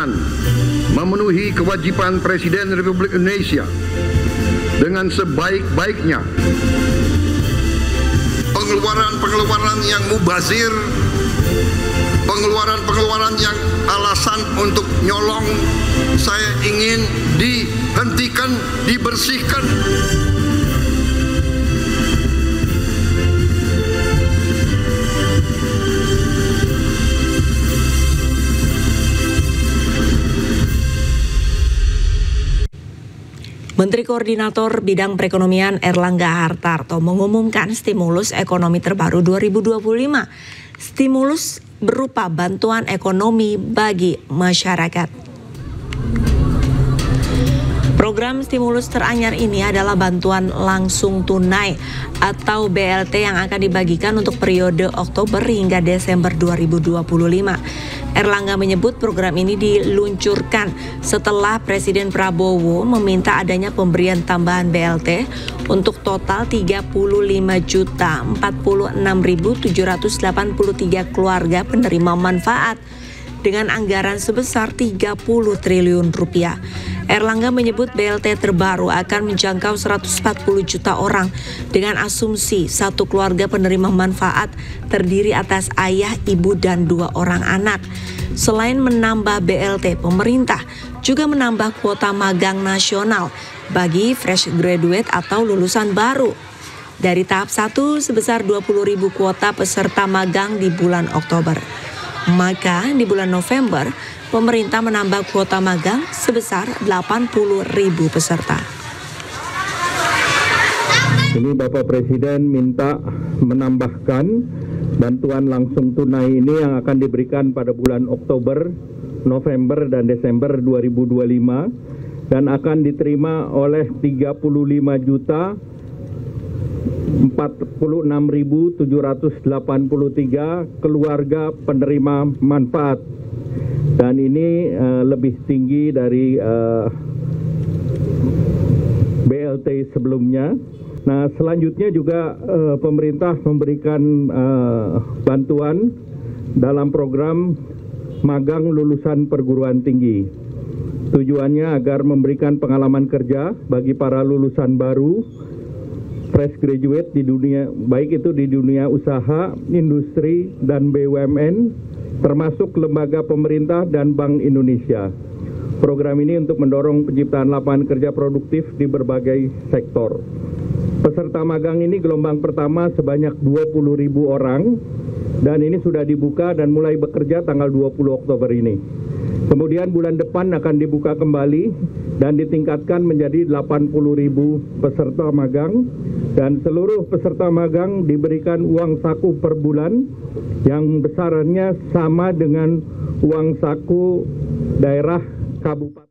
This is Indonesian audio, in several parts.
berkenan memenuhi kewajiban Presiden Republik Indonesia dengan sebaik-baiknya. Pengeluaran-pengeluaran yang mubazir, pengeluaran-pengeluaran yang alasan untuk nyolong, saya ingin dihentikan, dibersihkan. Menteri Koordinator Bidang Perekonomian Erlangga Hartarto mengumumkan stimulus ekonomi terbaru 2025. Stimulus berupa bantuan ekonomi bagi masyarakat. Program stimulus teranyar ini adalah bantuan langsung tunai atau BLT yang akan dibagikan untuk periode Oktober hingga Desember 2025. Erlangga menyebut program ini diluncurkan setelah Presiden Prabowo meminta adanya pemberian tambahan BLT untuk total 35.046.783 keluarga penerima manfaat dengan anggaran sebesar 30 triliun rupiah. Erlangga menyebut BLT terbaru akan menjangkau 140 juta orang dengan asumsi satu keluarga penerima manfaat terdiri atas ayah, ibu, dan 2 orang anak. Selain menambah BLT, pemerintah juga menambah kuota magang nasional bagi fresh graduate atau lulusan baru. Dari tahap 1 sebesar 20.000 kuota peserta magang di bulan Oktober. Maka di bulan November, pemerintah menambah kuota magang sebesar 80.000 peserta. Ini Bapak Presiden minta menambahkan bantuan langsung tunai ini yang akan diberikan pada bulan Oktober, November, dan Desember 2025 dan akan diterima oleh 36.783 keluarga penerima manfaat. Dan ini lebih tinggi dari BLT sebelumnya. Nah, selanjutnya juga pemerintah memberikan bantuan dalam program magang lulusan perguruan tinggi. Tujuannya agar memberikan pengalaman kerja bagi para lulusan baru, fresh graduate di dunia, baik itu di dunia usaha, industri, dan BUMN, termasuk lembaga pemerintah dan Bank Indonesia. Program ini untuk mendorong penciptaan lapangan kerja produktif di berbagai sektor. Peserta magang ini gelombang pertama sebanyak 20.000 orang dan ini sudah dibuka dan mulai bekerja tanggal 20 Oktober ini. Kemudian bulan depan akan dibuka kembali dan ditingkatkan menjadi 80.000 peserta magang dan seluruh peserta magang diberikan uang saku per bulan yang besarannya sama dengan uang saku daerah kabupaten.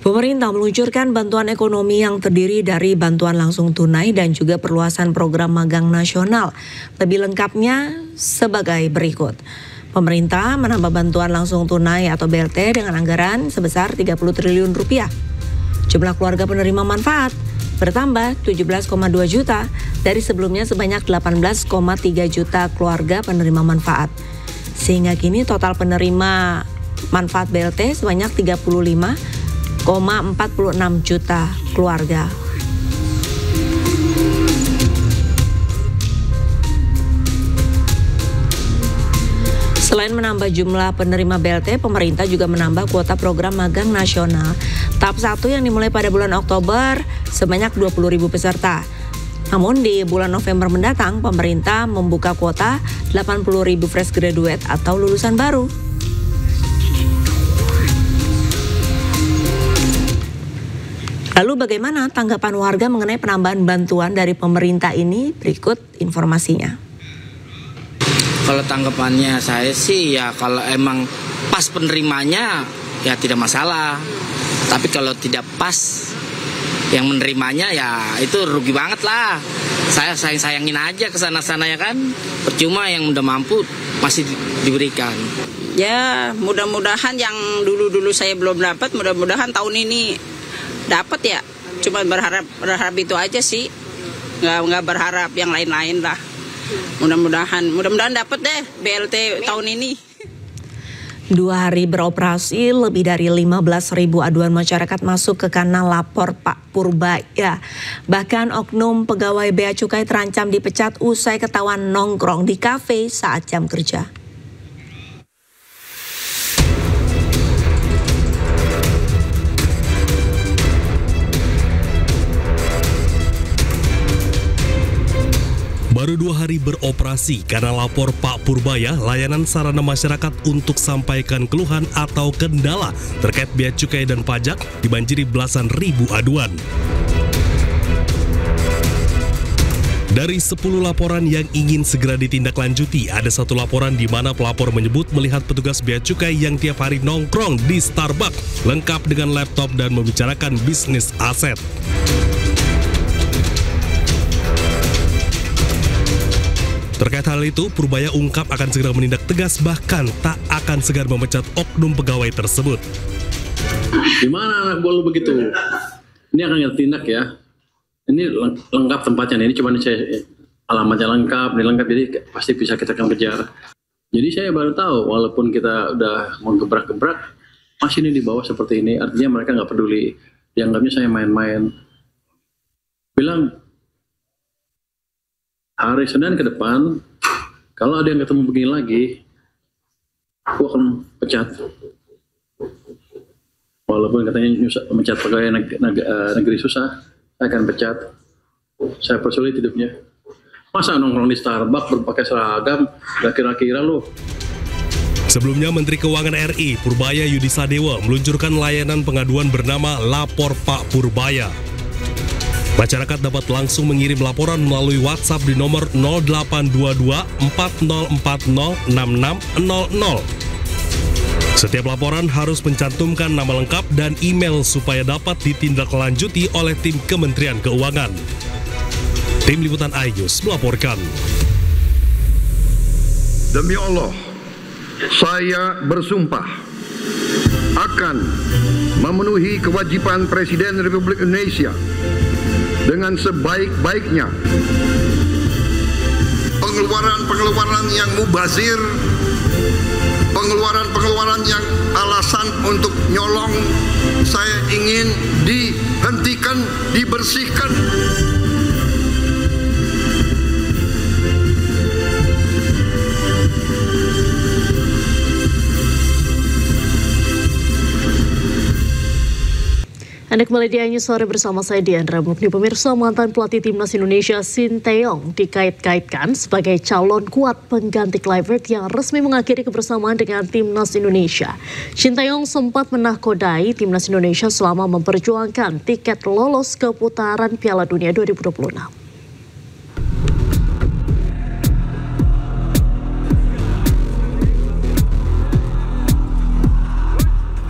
Pemerintah meluncurkan bantuan ekonomi yang terdiri dari bantuan langsung tunai dan juga perluasan program magang nasional. Lebih lengkapnya sebagai berikut. Pemerintah menambah bantuan langsung tunai atau BLT dengan anggaran sebesar 30 triliun rupiah. Jumlah keluarga penerima manfaat bertambah 17,2 juta dari sebelumnya sebanyak 18,3 juta keluarga penerima manfaat. Sehingga kini total penerima manfaat BLT sebanyak 35,46 juta keluarga. Selain menambah jumlah penerima BLT, pemerintah juga menambah kuota program magang nasional. Tahap 1 yang dimulai pada bulan Oktober sebanyak 20.000 peserta. Namun di bulan November mendatang, pemerintah membuka kuota 80.000 fresh graduate atau lulusan baru. Lalu bagaimana tanggapan warga mengenai penambahan bantuan dari pemerintah ini? Berikut informasinya. Kalau tanggapannya saya sih ya kalau emang pas penerimanya ya tidak masalah. Tapi kalau tidak pas yang menerimanya ya itu rugi banget lah. Saya sayang-sayangin aja ke sana-sana ya kan. Percuma yang udah mampu masih diberikan. Ya mudah-mudahan yang dulu-dulu saya belum dapat, mudah-mudahan tahun ini dapat ya. Cuma berharap itu aja sih. Nggak berharap yang lain-lain lah. Mudah-mudahan dapat deh BLT tahun ini. 2 hari beroperasi, lebih dari 15.000 aduan masyarakat masuk ke kanal lapor Pak Purbaya. Bahkan oknum pegawai Bea Cukai terancam dipecat usai ketahuan nongkrong di kafe saat jam kerja. Baru 2 hari beroperasi, kanal lapor Pak Purbaya, layanan sarana masyarakat untuk sampaikan keluhan atau kendala terkait bea cukai dan pajak dibanjiri belasan ribu aduan. Dari 10 laporan yang ingin segera ditindaklanjuti, ada 1 laporan di mana pelapor menyebut melihat petugas bea cukai yang tiap hari nongkrong di Starbucks, lengkap dengan laptop dan membicarakan bisnis aset. Terkait hal itu, Purbaya ungkap akan segera menindak tegas, bahkan tak akan segan memecat oknum pegawai tersebut. Gimana anak gua lu begitu? Ini akan kita tindak ya. Ini lengkap tempatnya, ini cuma saya alamatnya lengkap, ini lengkap, jadi pasti bisa kita akan kejar. Jadi saya baru tahu, walaupun kita udah mau gebrak-gebrak, masih ini di bawah seperti ini, artinya mereka nggak peduli. Dianggapnya saya main-main. Bilang, hari Senin ke depan, kalau ada yang ketemu begini lagi, aku akan pecat. Walaupun katanya mecat pegawai negeri susah, saya akan pecat. Saya persulit hidupnya. Masa nongkrong di Starbucks berpakai seragam, gak kira-kira loh. Sebelumnya, Menteri Keuangan RI Purbaya Yudi Sadewa meluncurkan layanan pengaduan bernama Lapor Pak Purbaya. Masyarakat dapat langsung mengirim laporan melalui WhatsApp di nomor 0822 4040 6600. Setiap laporan harus mencantumkan nama lengkap dan email supaya dapat ditindaklanjuti oleh tim Kementerian Keuangan. Tim Liputan iNews melaporkan. Demi Allah, saya bersumpah akan memenuhi kewajiban Presiden Republik Indonesia dengan sebaik-baiknya. Pengeluaran-pengeluaran yang mubazir, pengeluaran-pengeluaran yang alasan untuk nyolong, saya ingin dihentikan, dibersihkan. Anda kembali di iNews Sore bersama saya Diandra Mukni. Pemirsa, mantan pelatih Timnas Indonesia Sinteyong dikait-kaitkan sebagai calon kuat pengganti Kluivert yang resmi mengakhiri kebersamaan dengan Timnas Indonesia. Sinteyong sempat menakodai Timnas Indonesia selama memperjuangkan tiket lolos ke putaran Piala Dunia 2026.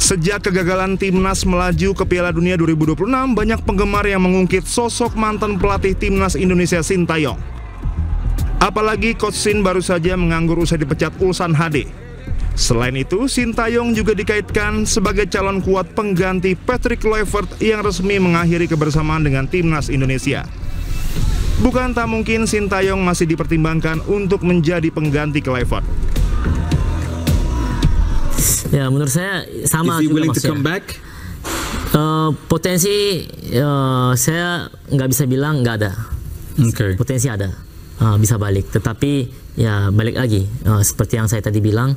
Sejak kegagalan Timnas melaju ke Piala Dunia 2026, banyak penggemar yang mengungkit sosok mantan pelatih Timnas Indonesia Sinteyong. Apalagi Coach Sin baru saja menganggur usai dipecat Ulsan HD. Selain itu, Sinteyong juga dikaitkan sebagai calon kuat pengganti Patrick Kluivert yang resmi mengakhiri kebersamaan dengan Timnas Indonesia. Bukan tak mungkin Sinteyong masih dipertimbangkan untuk menjadi pengganti Kluivert. Ya, menurut saya sama juga maksudnya. Potensi saya nggak bisa bilang nggak ada. Potensi ada, bisa balik. Tetapi ya balik lagi, seperti yang saya tadi bilang,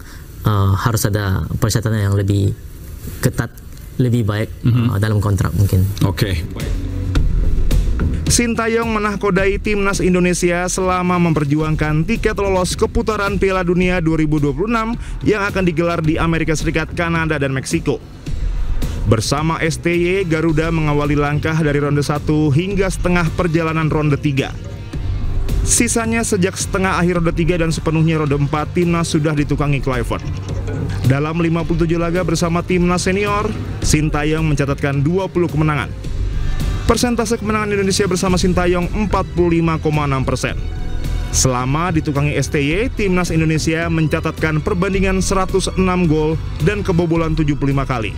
harus ada persyaratan yang lebih ketat, lebih baik dalam kontrak mungkin. Sinteyong menakodai Timnas Indonesia selama memperjuangkan tiket lolos ke putaran Piala Dunia 2026 yang akan digelar di Amerika Serikat, Kanada, dan Meksiko. Bersama STY, Garuda mengawali langkah dari ronde 1 hingga setengah perjalanan ronde 3. Sisanya sejak setengah akhir ronde 3 dan sepenuhnya ronde 4, Timnas sudah ditukangi Kluivert. Dalam 57 laga bersama Timnas senior, Sinteyong mencatatkan 20 kemenangan. Persentase kemenangan Indonesia bersama Sinteyong 45,6%. Selama ditukangi STY, Timnas Indonesia mencatatkan perbandingan 106 gol dan kebobolan 75 kali.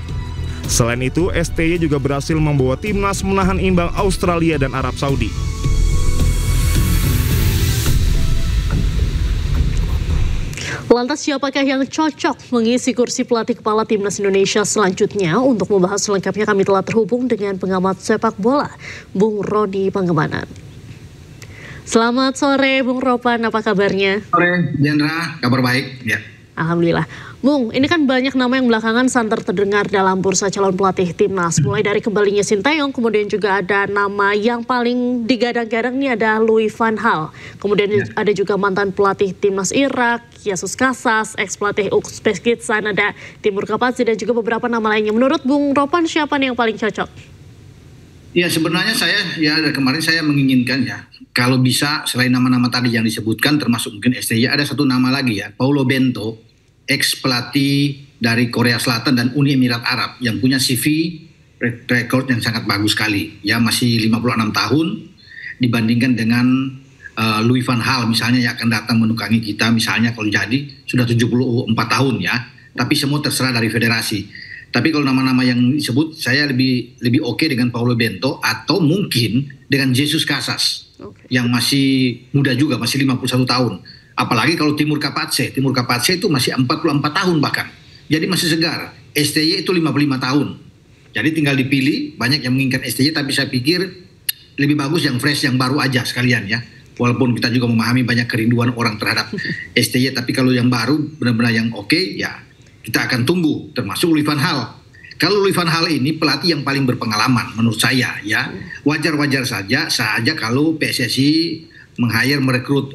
Selain itu, STY juga berhasil membawa Timnas menahan imbang Australia dan Arab Saudi. Lantas siapakah yang cocok mengisi kursi pelatih kepala Timnas Indonesia selanjutnya? Untuk membahas selengkapnya kami telah terhubung dengan pengamat sepak bola, Bung Roni Pangemanan. Selamat sore Bung Ropan, apa kabarnya? Sore, Jendra, kabar baik. Ya. Alhamdulillah. Bung, ini kan banyak nama yang belakangan santer terdengar dalam bursa calon pelatih Timnas. Mulai dari kembalinya Sinteyong, kemudian juga ada nama yang paling digadang-gadang nih ada Louis van Gaal. Kemudian ada juga mantan pelatih Timnas Irak, Jesus Casas, ex-pelatih Uzbekistan, ada Timur Kapadze, dan juga beberapa nama lainnya. Menurut Bung Ropan, siapa nih yang paling cocok? Ya sebenarnya dari kemarin saya menginginkan kalau bisa selain nama-nama tadi yang disebutkan termasuk mungkin STY, ada satu nama lagi Paulo Bento, ex-pelatih dari Korea Selatan dan Uni Emirat Arab yang punya CV record yang sangat bagus sekali. Masih 56 tahun dibandingkan dengan Louis van Gaal misalnya yang akan datang menukangi kita misalnya kalau jadi sudah 74 tahun Tapi semua terserah dari federasi. Tapi kalau nama-nama yang disebut saya lebih oke dengan Paulo Bento atau mungkin dengan Jesus Casas yang masih muda juga, masih 51 tahun. Apalagi kalau Timur Kapadze itu masih 44 tahun bahkan. Jadi masih segar. STY itu 55 tahun. Jadi tinggal dipilih, banyak yang menginginkan STY tapi saya pikir lebih bagus yang fresh, yang baru aja sekalian Walaupun kita juga memahami banyak kerinduan orang terhadap STY, tapi kalau yang baru benar-benar yang oke, kita akan tunggu, termasuk Louis van Gaal. Kalau Louis van Gaal ini pelatih yang paling berpengalaman menurut saya wajar-wajar saja kalau PSSI merekrut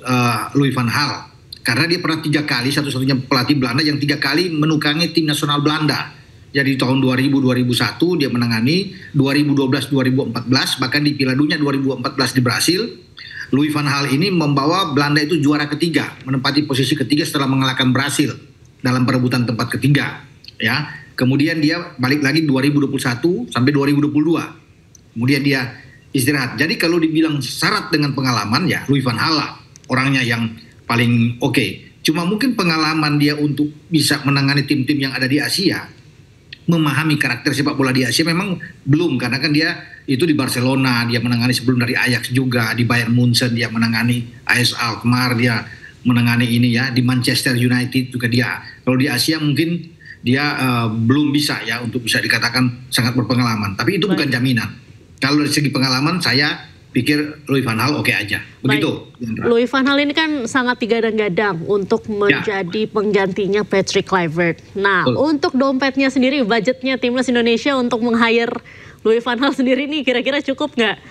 Louis van Gaal karena dia pernah 3 kali, satu-satunya pelatih Belanda yang 3 kali menukangi tim nasional Belanda. Jadi tahun 2000, 2001 dia menangani, 2012, 2014 bahkan di Piala Dunia 2014 di Brasil. Louis van Gaal ini membawa Belanda itu juara ketiga, menempati posisi ketiga setelah mengalahkan Brasil dalam perebutan tempat ketiga Kemudian dia balik lagi 2021 sampai 2022. Kemudian dia istirahat. Jadi kalau dibilang syarat dengan pengalaman Louis van Gaal orangnya yang paling oke. Cuma mungkin pengalaman dia untuk bisa menangani tim-tim yang ada di Asia, memahami karakter sepak bola di Asia memang belum, karena kan dia itu di Barcelona, dia menangani sebelum dari Ajax juga, di Bayern Munchen dia menangani AS Alkmaar, dia menangani ini di Manchester United juga dia. Kalau di Asia mungkin dia belum bisa untuk bisa dikatakan sangat berpengalaman. Tapi itu bukan jaminan. Kalau dari segi pengalaman saya pikir Louis van Gaal oke aja. Begitu. Louis van Gaal ini kan sangat digadang-gadang untuk menjadi penggantinya Patrick Kluivert. Nah, untuk dompetnya sendiri, budgetnya Timnas Indonesia untuk meng-hire Louis van Gaal sendiri nih kira-kira cukup nggak?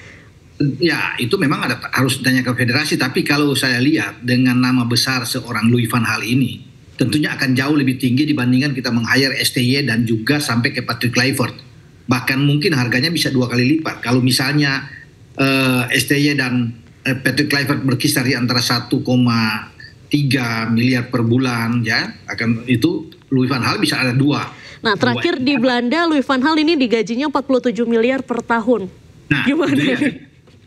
Ya, itu memang harus ditanya ke federasi. Tapi kalau saya lihat dengan nama besar seorang Louis van Gaal ini, tentunya akan jauh lebih tinggi dibandingkan kita meng-hire STY dan juga sampai ke Patrick Kluivert. Bahkan mungkin harganya bisa 2 kali lipat. Kalau misalnya STY dan Patrick Kluivert berkisar di antara 1,3 miliar per bulan akan itu Louis van Gaal bisa ada 2. Nah, terakhir di Belanda Louis van Gaal ini digajinya 47 miliar per tahun. Nah, gimana?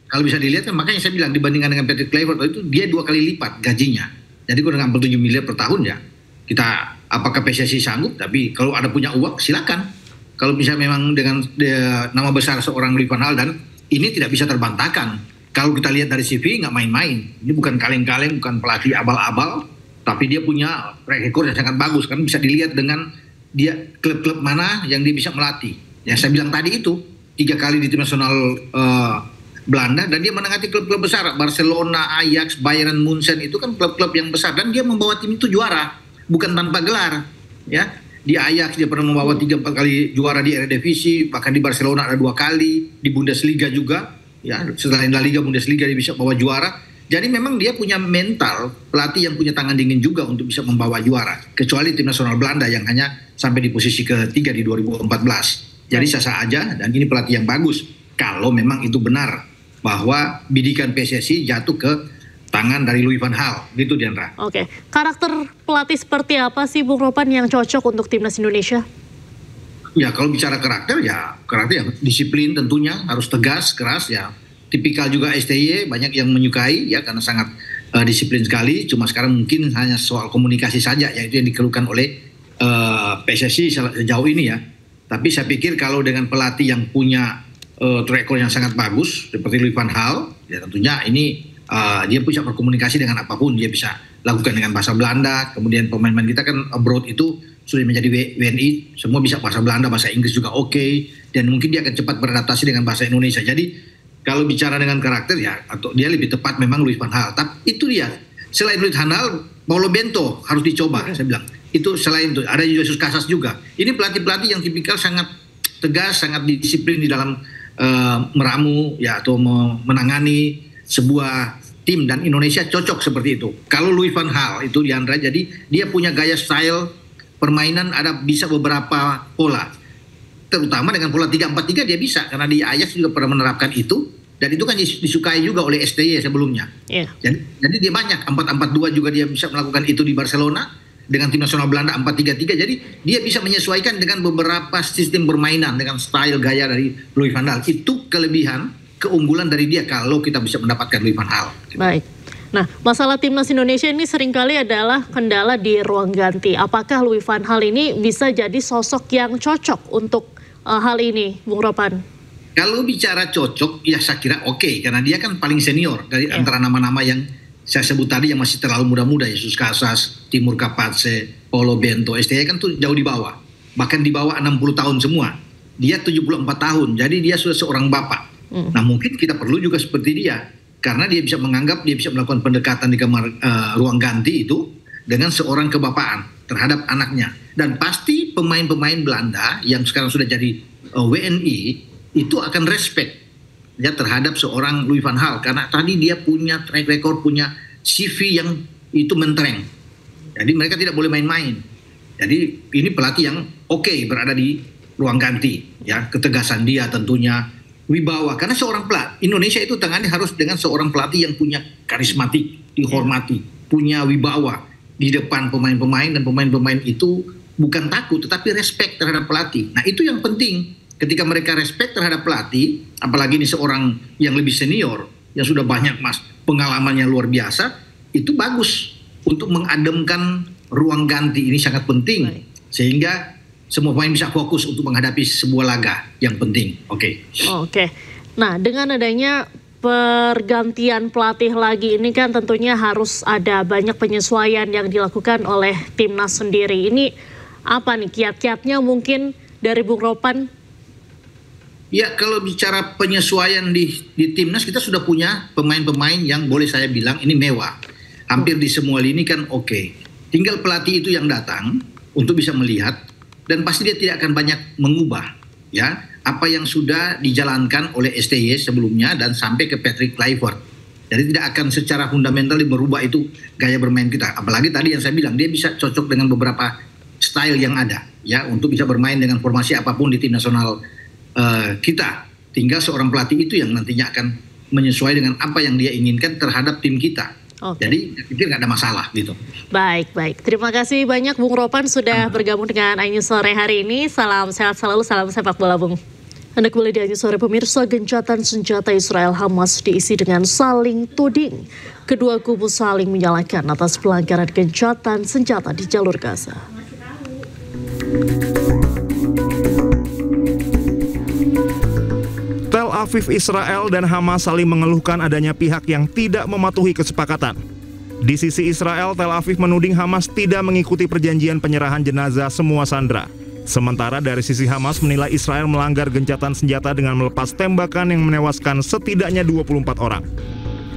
Kalau bisa dilihat kan makanya saya bilang dibandingkan dengan Patrick Kluivert itu dia 2 kali lipat gajinya. Jadi kalau dengan 47 miliar per tahun kita apakah PSSI sanggup? Tapi kalau ada punya uang silakan. Kalau bisa memang dengan nama besar seorang Louis van Gaal, dan ini tidak bisa terbantahkan. Kalau kita lihat dari CV nggak main-main. Ini bukan kaleng-kaleng, bukan pelatih abal-abal, tapi dia punya record yang sangat bagus kan, bisa dilihat dengan dia klub-klub mana yang dia bisa melatih. Yang saya bilang tadi itu 3 kali di tim nasional Belanda, dan dia menangani klub-klub besar, Barcelona, Ajax, Bayern Munchen, itu kan klub-klub yang besar, dan dia membawa tim itu juara, bukan tanpa gelar Di Ajax dia pernah membawa 3-4 kali juara di Eredivisie, bahkan di Barcelona ada 2 kali, di Bundesliga juga selain La Liga, Bundesliga dia bisa bawa juara. Jadi memang dia punya mental pelatih yang punya tangan dingin juga untuk bisa membawa juara, kecuali tim nasional Belanda yang hanya sampai di posisi ketiga di 2014. Jadi sah-sah aja, dan ini pelatih yang bagus kalau memang itu benar bahwa bidikan PSSI jatuh ke tangan dari Louis van Gaal, gitu Diandra. Oke, karakter pelatih seperti apa sih Bung Ropan yang cocok untuk Timnas Indonesia? Ya kalau bicara karakter karakter yang disiplin tentunya, harus tegas, keras tipikal juga STY banyak yang menyukai karena sangat disiplin sekali. Cuma sekarang mungkin hanya soal komunikasi saja, yaitu yang dikeluhkan oleh PSSI sejauh ini Tapi saya pikir kalau dengan pelatih yang punya track record yang sangat bagus seperti Louis van Gaal, tentunya ini dia bisa berkomunikasi dengan apapun, dia bisa lakukan dengan bahasa Belanda. Kemudian pemain-pemain kita kan abroad itu sudah menjadi WNI, semua bisa bahasa Belanda, bahasa Inggris juga oke, dan mungkin dia akan cepat beradaptasi dengan bahasa Indonesia. Jadi kalau bicara dengan karakter ya, atau dia lebih tepat memang Louis van Gaal. Tapi itu dia, selain Louis van Gaal, Paulo Bento harus dicoba, saya bilang. Itu selain itu, ada Jesus Casas juga. Ini pelatih-pelatih yang tipikal sangat tegas, sangat disiplin di dalam meramu ya atau menangani sebuah tim, dan Indonesia cocok seperti itu. Kalau Louis van Gaal itu Diandra, jadi dia punya gaya style permainan, ada bisa beberapa pola. Terutama dengan pola 3-4-3 dia bisa, karena di Ajax juga pernah menerapkan itu, dan itu kan disukai juga oleh STY sebelumnya. Yeah. Jadi dia banyak 4-4-2 juga dia bisa melakukan itu di Barcelona. Dengan tim nasional Belanda 4-3-3, jadi dia bisa menyesuaikan dengan beberapa sistem permainan dengan style gaya dari Louis van Gaal. Itu kelebihan, keunggulan dari dia kalau kita bisa mendapatkan Louis van Gaal. Baik. Nah, masalah timnas Indonesia ini seringkali adalah kendala di ruang ganti. Apakah Louis van Gaal ini bisa jadi sosok yang cocok untuk hal ini, Bung Ropan? Kalau bicara cocok, ya saya kira oke, karena dia kan paling senior dari antara nama-nama yang saya sebut tadi yang masih terlalu muda-muda, Jesus Casas, Timur Kapatse, Paulo Bento, STY kan tuh jauh di bawah. Bahkan di bawah 60 tahun semua. Dia 74 tahun, jadi dia sudah seorang bapak. Nah mungkin kita perlu juga seperti dia. Karena dia bisa menganggap, dia bisa melakukan pendekatan di kamar ruang ganti itu dengan seorang kebapaan terhadap anaknya. Dan pasti pemain-pemain Belanda yang sekarang sudah jadi WNI itu akan respect ya terhadap seorang Louis van Gaal, karena tadi dia punya track record, punya CV yang itu mentereng. Jadi mereka tidak boleh main-main. Jadi ini pelatih yang oke berada di ruang ganti, ya ketegasan dia tentunya, wibawa. Karena seorang pelatih Indonesia itu tangani harus dengan seorang pelatih yang punya karismatik, dihormati, punya wibawa di depan pemain-pemain, dan pemain-pemain itu bukan takut tetapi respect terhadap pelatih. Nah itu yang penting. Ketika mereka respect terhadap pelatih, apalagi ini seorang yang lebih senior, yang sudah banyak pengalamannya luar biasa, itu bagus untuk mengademkan ruang ganti. Ini sangat penting, sehingga semua pemain bisa fokus untuk menghadapi sebuah laga yang penting. Oke. Nah, dengan adanya pergantian pelatih lagi ini kan tentunya harus ada banyak penyesuaian yang dilakukan oleh timnas sendiri. Ini apa nih kiat-kiatnya mungkin dari Bung Ropan? Ya, kalau bicara penyesuaian di timnas, kita sudah punya pemain-pemain yang boleh saya bilang ini mewah. Hampir di semua lini kan oke. Tinggal pelatih itu yang datang untuk bisa melihat, dan pasti dia tidak akan banyak mengubah ya apa yang sudah dijalankan oleh STY sebelumnya dan sampai ke Patrick Kluivert. Jadi tidak akan secara fundamental merubah itu gaya bermain kita. Apalagi tadi yang saya bilang, dia bisa cocok dengan beberapa style yang ada ya untuk bisa bermain dengan formasi apapun di tim nasional kita. Tinggal seorang pelatih itu yang nantinya akan menyesuaikan dengan apa yang dia inginkan terhadap tim kita. Jadi saya pikir nggak ada masalah gitu. Baik. Terima kasih banyak Bung Ropan sudah bergabung dengan iNews Sore hari ini. Salam sehat selalu, salam sepak bola Bung. Anda kembali di iNews Sore pemirsa. Gencatan senjata Israel Hamas diisi dengan saling tuding. Kedua kubu saling menyalahkan atas pelanggaran gencatan senjata di jalur Gaza. Tel Aviv, Israel, dan Hamas saling mengeluhkan adanya pihak yang tidak mematuhi kesepakatan. Di sisi Israel, Tel Aviv menuding Hamas tidak mengikuti perjanjian penyerahan jenazah semua sandera. Sementara dari sisi Hamas menilai Israel melanggar gencatan senjata dengan melepas tembakan yang menewaskan setidaknya 24 orang.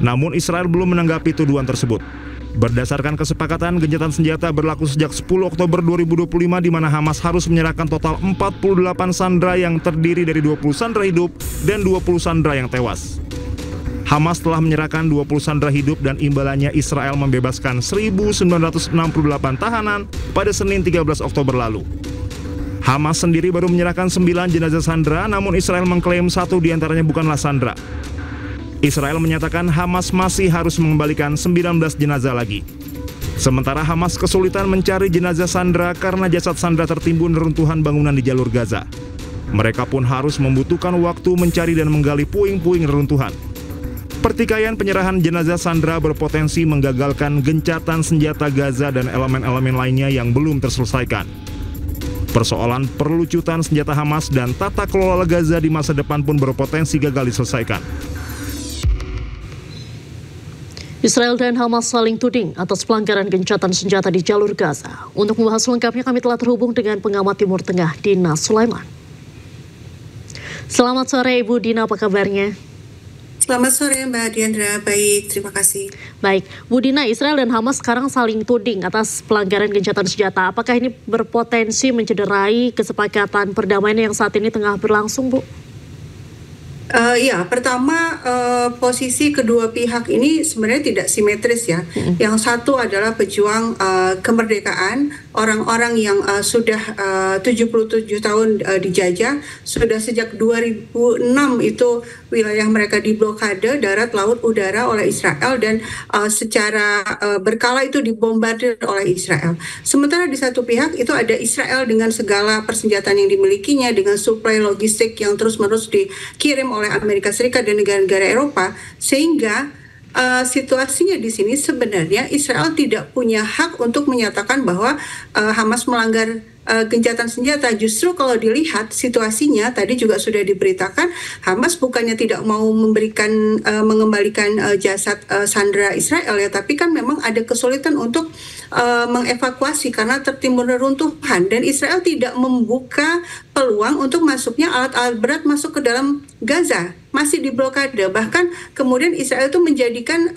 Namun Israel belum menanggapi tuduhan tersebut. Berdasarkan kesepakatan, gencatan senjata berlaku sejak 10 Oktober 2025 di mana Hamas harus menyerahkan total 48 sandera yang terdiri dari 20 sandera hidup dan 20 sandera yang tewas. Hamas telah menyerahkan 20 sandera hidup dan imbalannya Israel membebaskan 1.968 tahanan pada Senin 13 Oktober lalu. Hamas sendiri baru menyerahkan 9 jenazah sandera, namun Israel mengklaim 1 diantaranya bukanlah sandera. Israel menyatakan Hamas masih harus mengembalikan 19 jenazah lagi. Sementara Hamas kesulitan mencari jenazah sandera karena jasad sandera tertimbun reruntuhan bangunan di jalur Gaza. Mereka pun harus membutuhkan waktu mencari dan menggali puing-puing reruntuhan. Pertikaian penyerahan jenazah sandera berpotensi menggagalkan gencatan senjata Gaza dan elemen-elemen lainnya yang belum terselesaikan. Persoalan perlucutan senjata Hamas dan tata kelola Gaza di masa depan pun berpotensi gagal diselesaikan. Israel dan Hamas saling tuding atas pelanggaran gencatan senjata di jalur Gaza. Untuk membahas lengkapnya kami telah terhubung dengan pengamat Timur Tengah Dina Sulaiman. Selamat sore Ibu Dina, apa kabarnya? Selamat sore Mbak Diandra, baik, terima kasih. Baik, Bu Dina, Israel dan Hamas sekarang saling tuding atas pelanggaran gencatan senjata. Apakah ini berpotensi mencederai kesepakatan perdamaian yang saat ini tengah berlangsung, Bu? Ya, pertama posisi kedua pihak ini sebenarnya tidak simetris ya. Yang satu adalah pejuang kemerdekaan, orang-orang yang sudah 77 tahun dijajah, sudah sejak 2006 itu wilayah mereka diblokade darat, laut, udara oleh Israel dan secara berkala itu dibombardir oleh Israel. Sementara di satu pihak itu ada Israel dengan segala persenjataan yang dimilikinya, dengan suplai logistik yang terus-menerus dikirim oleh Amerika Serikat dan negara-negara Eropa, sehingga situasinya di sini sebenarnya Israel tidak punya hak untuk menyatakan bahwa Hamas melanggar gencatan senjata. Justru kalau dilihat situasinya tadi juga sudah diberitakan, Hamas bukannya tidak mau memberikan mengembalikan jasad sandera Israel ya, tapi kan memang ada kesulitan untuk mengevakuasi karena tertimbun reruntuhan, dan Israel tidak membuka peluang untuk masuknya alat-alat berat masuk ke dalam Gaza, masih diblokade. Bahkan kemudian Israel itu menjadikan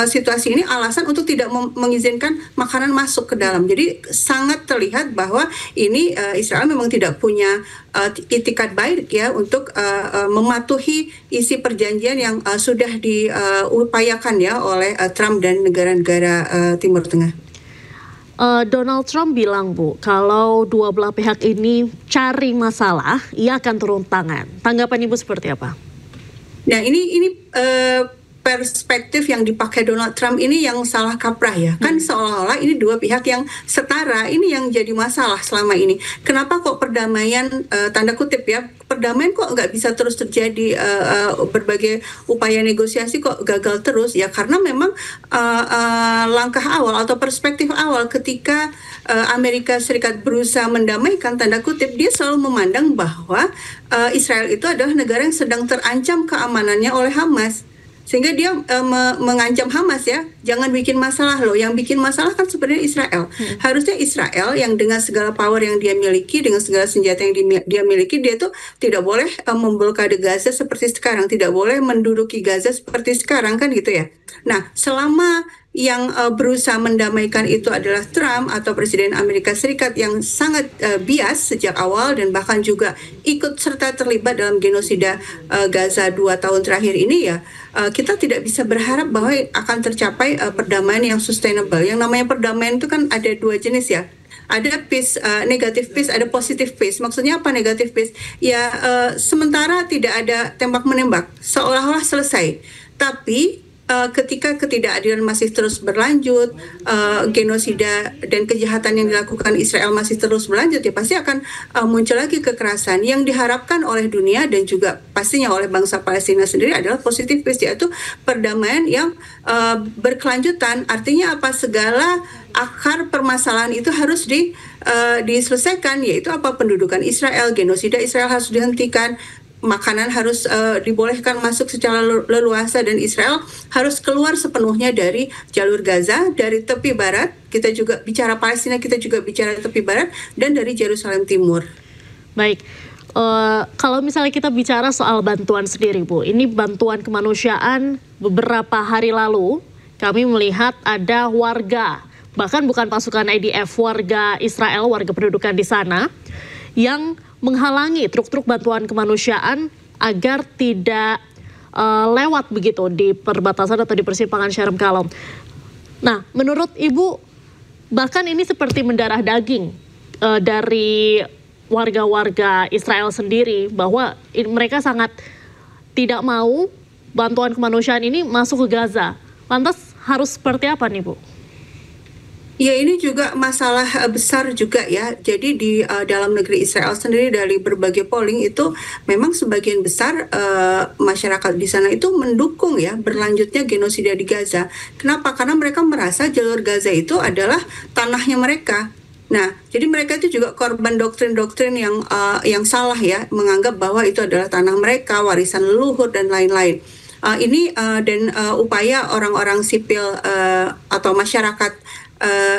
situasi ini alasan untuk tidak mengizinkan makanan masuk ke dalam. Jadi sangat terlihat bahwa ini Israel memang tidak punya itikat baik ya untuk mematuhi isi perjanjian yang sudah diupayakan ya oleh Trump dan negara-negara Timur Tengah. Donald Trump bilang, Bu, kalau dua belah pihak ini cari masalah, ia akan turun tangan. Tanggapan Ibu seperti apa? Nah, ini perspektif yang dipakai Donald Trump ini yang salah kaprah ya. Kan seolah-olah ini dua pihak yang setara, ini yang jadi masalah selama ini. Kenapa kok perdamaian, tanda kutip ya, perdamaian kok nggak bisa terus terjadi, berbagai upaya negosiasi kok gagal terus ya, karena memang langkah awal atau perspektif awal ketika Amerika Serikat berusaha mendamaikan, tanda kutip, dia selalu memandang bahwa Israel itu adalah negara yang sedang terancam keamanannya oleh Hamas. Sehingga dia mengancam Hamas ya, jangan bikin masalah loh. Yang bikin masalah kan sebenarnya Israel. Harusnya Israel yang dengan segala power yang dia miliki, dengan segala senjata yang dia miliki, dia tuh tidak boleh memblokade Gaza seperti sekarang, tidak boleh menduduki Gaza seperti sekarang kan gitu ya. Nah, selama yang berusaha mendamaikan itu adalah Trump atau Presiden Amerika Serikat yang sangat bias sejak awal dan bahkan juga ikut serta terlibat dalam genosida Gaza 2 tahun terakhir ini ya, kita tidak bisa berharap bahwa akan tercapai perdamaian yang sustainable. Yang namanya perdamaian itu kan ada dua jenis ya. Ada peace, negative peace, ada positive peace. Maksudnya apa negative peace? Ya sementara tidak ada tembak-menembak, seolah-olah selesai. Tapi ketika ketidakadilan masih terus berlanjut, genosida dan kejahatan yang dilakukan Israel masih terus berlanjut, ya pasti akan muncul lagi kekerasan. Yang diharapkan oleh dunia dan juga pastinya oleh bangsa Palestina sendiri adalah positif peace, yaitu perdamaian yang berkelanjutan. Artinya apa? Segala akar permasalahan itu harus diselesaikan, yaitu apa? Pendudukan Israel, genosida Israel harus dihentikan, makanan harus dibolehkan masuk secara leluasa, dan Israel harus keluar sepenuhnya dari jalur Gaza, dari tepi barat. Kita juga bicara Palestina, kita juga bicara tepi barat, dan dari Yerusalem Timur. Baik, kalau misalnya kita bicara soal bantuan sendiri, Bu, ini bantuan kemanusiaan. Beberapa hari lalu kami melihat ada warga, bahkan bukan pasukan IDF, warga Israel, warga pendudukan di sana, yang menghalangi truk-truk bantuan kemanusiaan agar tidak lewat begitu di perbatasan atau di persimpangan Sharm Kalom. Nah, menurut Ibu, bahkan ini seperti mendarah daging dari warga-warga Israel sendiri, bahwa mereka sangat tidak mau bantuan kemanusiaan ini masuk ke Gaza. Lantas harus seperti apa nih, Bu? Ya, ini juga masalah besar juga ya. Jadi di dalam negeri Israel sendiri, dari berbagai polling itu memang sebagian besar masyarakat di sana itu mendukung ya berlanjutnya genosida di Gaza. Kenapa? Karena mereka merasa jalur Gaza itu adalah tanahnya mereka. Nah, jadi mereka itu juga korban doktrin-doktrin yang salah ya, menganggap bahwa itu adalah tanah mereka, warisan leluhur dan lain-lain. Dan upaya orang-orang sipil atau masyarakat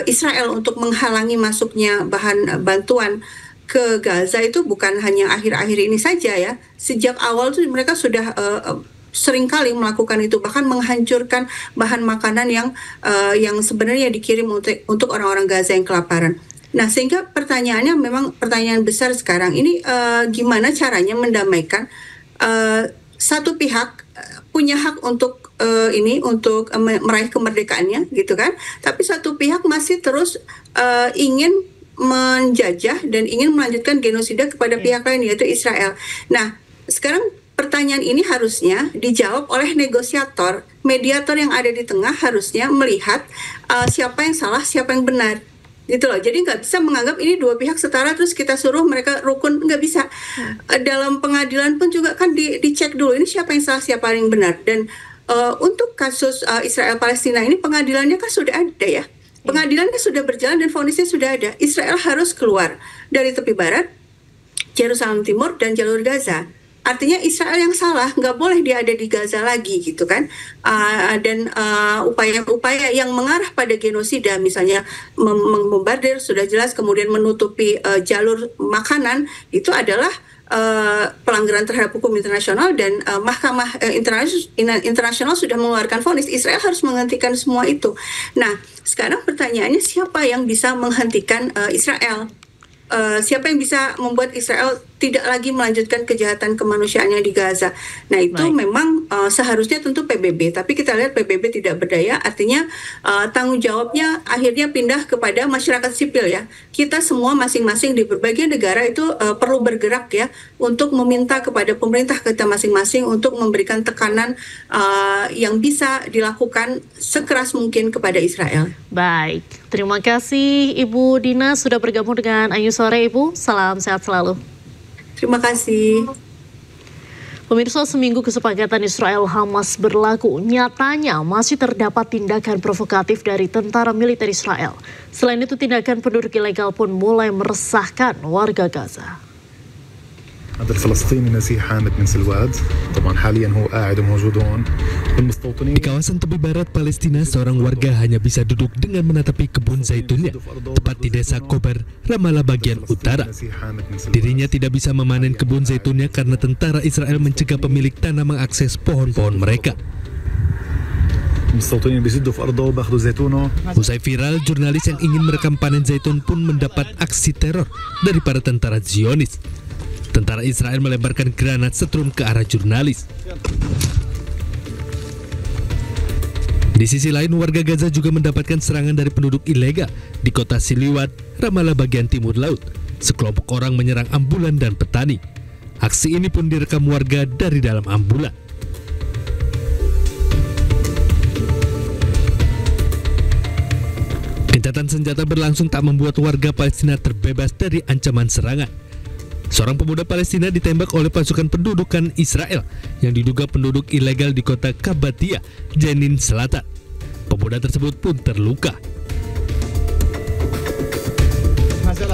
Israel untuk menghalangi masuknya bahan bantuan ke Gaza itu bukan hanya akhir-akhir ini saja ya. Sejak awal tuh mereka sudah seringkali melakukan itu, bahkan menghancurkan bahan makanan yang sebenarnya dikirim untuk orang-orang Gaza yang kelaparan. Nah, sehingga pertanyaannya memang pertanyaan besar sekarang ini, gimana caranya mendamaikan satu pihak punya hak untuk meraih kemerdekaannya gitu kan, tapi satu pihak masih terus ingin menjajah dan ingin melanjutkan genosida kepada pihak lain, yaitu Israel. Nah, sekarang pertanyaan ini harusnya dijawab oleh negosiator, mediator yang ada di tengah harusnya melihat siapa yang salah, siapa yang benar. Gitu loh. Jadi nggak bisa menganggap ini dua pihak setara terus kita suruh mereka rukun, nggak bisa. Dalam pengadilan pun juga kan dicek dulu ini siapa yang salah, siapa yang benar. Dan untuk kasus Israel Palestina ini pengadilannya kan sudah ada ya. Pengadilannya sudah berjalan dan vonisnya sudah ada. Israel harus keluar dari tepi barat, Yerusalem Timur, dan jalur Gaza. Artinya Israel yang salah, nggak boleh dia ada di Gaza lagi gitu kan. Dan upaya-upaya yang mengarah pada genosida, misalnya membombardir sudah jelas, kemudian menutupi jalur makanan, itu adalah pelanggaran terhadap hukum internasional, dan Mahkamah Internasional sudah mengeluarkan vonis. Israel harus menghentikan semua itu. Nah, sekarang pertanyaannya siapa yang bisa menghentikan Israel? Siapa yang bisa membuat Israel tidak lagi melanjutkan kejahatan kemanusiaannya di Gaza? Nah, itu memang seharusnya tentu PBB, tapi kita lihat PBB tidak berdaya, artinya tanggung jawabnya akhirnya pindah kepada masyarakat sipil ya. Kita semua masing-masing di berbagai negara itu perlu bergerak ya, untuk meminta kepada pemerintah kita masing-masing untuk memberikan tekanan yang bisa dilakukan sekeras mungkin kepada Israel. Baik, terima kasih Ibu Dina sudah bergabung dengan Ayu Sore, Ibu. Salam sehat selalu. Terima kasih. Pemirsa, seminggu kesepakatan Israel-Hamas berlaku, nyatanya masih terdapat tindakan provokatif dari tentara militer Israel. Selain itu, tindakan penduduk ilegal pun mulai meresahkan warga Gaza. هذا الفلسطيني نزيح حامد من سلواد طبعا حاليا هو قاعد وموجود هون والمستوطنين. Di kawasan tepi barat Palestina, seorang warga hanya bisa duduk dengan menatapi kebun zaitunnya tepat di desa Kober, Ramallah bagian utara. Dirinya tidak bisa memanen kebun zaitunnya karena tentara Israel mencegah pemilik tanah mengakses pohon-pohon mereka. Usai viral, jurnalis yang ingin merekam panen zaitun pun mendapat aksi teror dari para tentara Zionis. Tentara Israel melemparkan granat setrum ke arah jurnalis. Di sisi lain, warga Gaza juga mendapatkan serangan dari penduduk ilegal di kota Siliwat, Ramallah bagian timur laut. Sekelompok orang menyerang ambulan dan petani. Aksi ini pun direkam warga dari dalam ambulan. Gencatan senjata berlangsung tak membuat warga Palestina terbebas dari ancaman serangan. Seorang pemuda Palestina ditembak oleh pasukan pendudukan Israel yang diduga penduduk ilegal di kota Kabatia, Jenin Selatan. Pemuda tersebut pun terluka.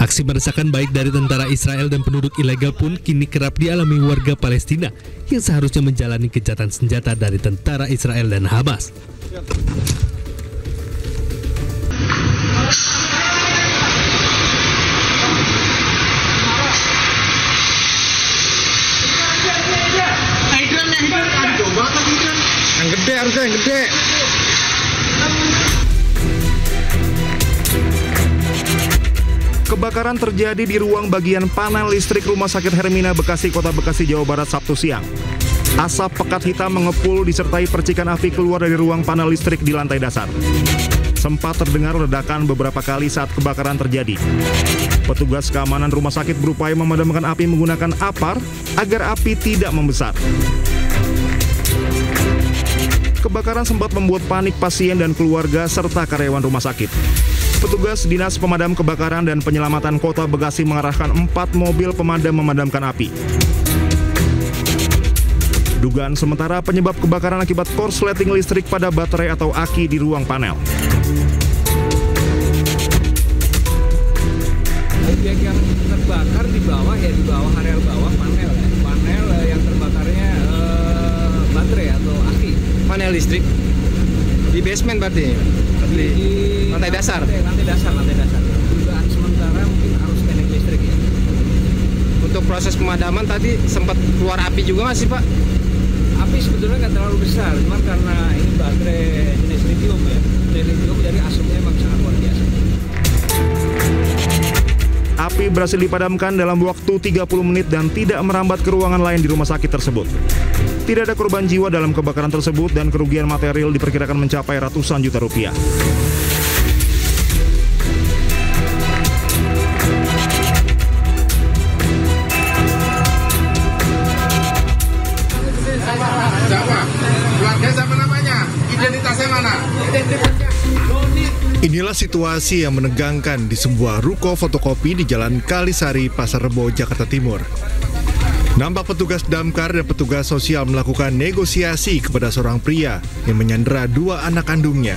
Aksi meresahkan baik dari tentara Israel dan penduduk ilegal pun kini kerap dialami warga Palestina yang seharusnya menjalani gencatan senjata dari tentara Israel dan Hamas. Yang gede harusnya, yang gede. Kebakaran terjadi di ruang bagian panel listrik Rumah Sakit Hermina Bekasi, Kota Bekasi, Jawa Barat, Sabtu siang. Asap pekat hitam mengepul disertai percikan api keluar dari ruang panel listrik di lantai dasar. Sempat terdengar ledakan beberapa kali saat kebakaran terjadi. Petugas keamanan rumah sakit berupaya memadamkan api menggunakan apar agar api tidak membesar. Kebakaran sempat membuat panik pasien dan keluarga serta karyawan rumah sakit. Petugas Dinas Pemadam Kebakaran dan Penyelamatan Kota Bekasi mengerahkan 4 mobil pemadam memadamkan api. Dugaan sementara penyebab kebakaran akibat korsleting listrik pada baterai atau aki di ruang panel. Objek yang terbakar di bawah area bawah panel yang terbakarnya baterai atau aki. listrik di basement berarti di lantai dasar. Lantai dasar. Dugaan sementara mungkin arus pendek listrik ya. Untuk proses pemadaman tadi sempat keluar api juga nggak sih Pak? Api sebetulnya nggak terlalu besar, cuma karena ini baterai jenis lithium ya. Lithium jadi asapnya memang sangat luar biasa. Api berhasil dipadamkan dalam waktu 30 menit dan tidak merambat ke ruangan lain di rumah sakit tersebut. Tidak ada korban jiwa dalam kebakaran tersebut dan kerugian material diperkirakan mencapai ratusan juta rupiah. Inilah situasi yang menegangkan di sebuah ruko fotokopi di Jalan Kalisari, Pasar Rebo, Jakarta Timur. Nampak petugas damkar dan petugas sosial melakukan negosiasi kepada seorang pria yang menyandera 2 anak kandungnya.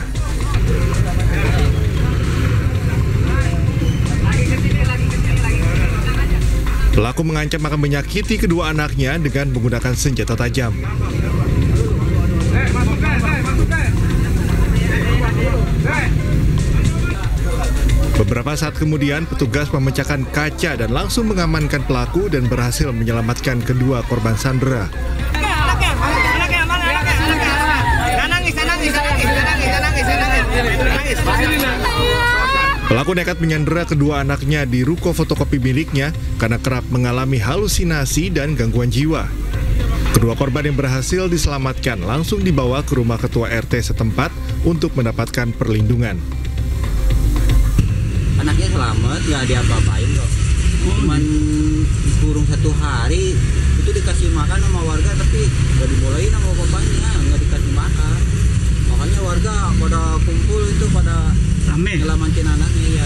Pelaku mengancam akan menyakiti kedua anaknya dengan menggunakan senjata tajam. Beberapa saat kemudian, petugas memecahkan kaca dan langsung mengamankan pelaku dan berhasil menyelamatkan kedua korban sandera. Pelaku nekat menyandera kedua anaknya di ruko fotokopi miliknya karena kerap mengalami halusinasi dan gangguan jiwa. Kedua korban yang berhasil diselamatkan langsung dibawa ke rumah ketua RT setempat untuk mendapatkan perlindungan. Anaknya selamat, nggak diapa-apain kok. Cuman kurung 1 hari, itu dikasih makan sama warga tapi nggak dibolehin sama bapaknya, nggak dikasih makan. Makanya warga pada kumpul itu pada nyelamatin anaknya ya.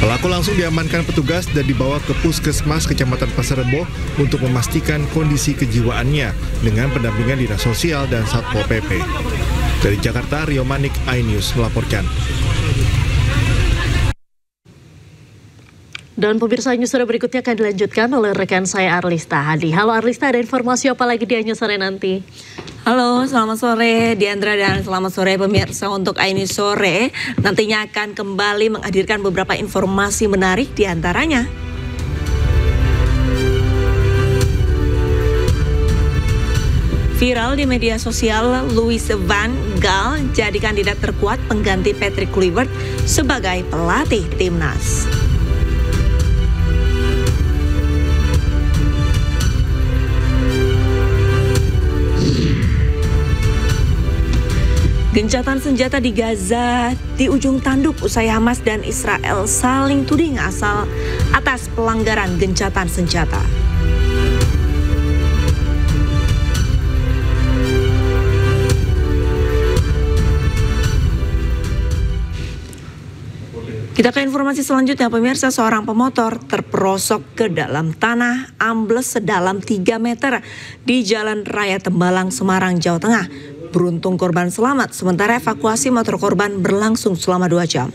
Pelaku langsung diamankan petugas dan dibawa ke Puskesmas Kecamatan Pasar Rebo untuk memastikan kondisi kejiwaannya dengan pendampingan Dinas Sosial dan Satpol PP. Dari Jakarta, Rio Manik, iNews melaporkan. Dan pemirsa News Sore berikutnya akan dilanjutkan oleh rekan saya Arlista Hadi. Halo Arlista, ada informasi apa lagi di News Sore nanti? Halo, selamat sore Diandra dan selamat sore pemirsa. Untuk iNews Sore nantinya akan kembali menghadirkan beberapa informasi menarik diantaranya. Viral di media sosial, Louis van Gaal jadi kandidat terkuat pengganti Patrick Kluivert sebagai pelatih timnas. Gencatan senjata di Gaza di ujung tanduk usai Hamas dan Israel saling tuding atas pelanggaran gencatan senjata. Kita ke informasi selanjutnya pemirsa, seorang pemotor terperosok ke dalam tanah ambles sedalam 3 meter di Jalan Raya Tembalang, Semarang, Jawa Tengah. Beruntung korban selamat, sementara evakuasi motor korban berlangsung selama 2 jam.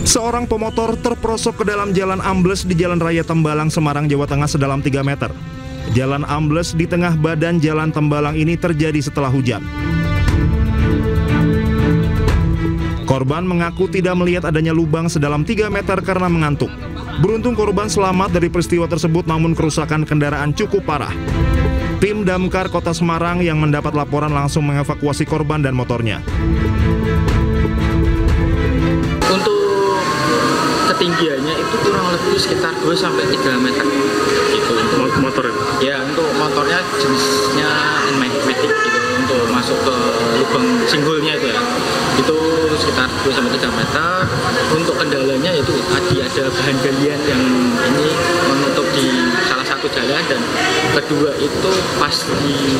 Seorang pemotor terperosok ke dalam jalan ambles di Jalan Raya Tembalang, Semarang, Jawa Tengah sedalam 3 meter. Jalan ambles di tengah badan Jalan Tembalang ini terjadi setelah hujan. Korban mengaku tidak melihat adanya lubang sedalam 3 meter karena mengantuk. Beruntung korban selamat dari peristiwa tersebut, namun kerusakan kendaraan cukup parah. Tim Damkar Kota Semarang yang mendapat laporan langsung mengevakuasi korban dan motornya. Ketinggiannya itu kurang lebih sekitar 2-3 meter gitu untuk motor ya. Untuk motornya jenisnya Matic gitu, untuk masuk ke lubang singgulnya itu ya, itu sekitar 2-3 meter. Untuk kendalanya itu tadi ada bahan galian yang ini menutup di salah satu jalan, dan kedua itu pas di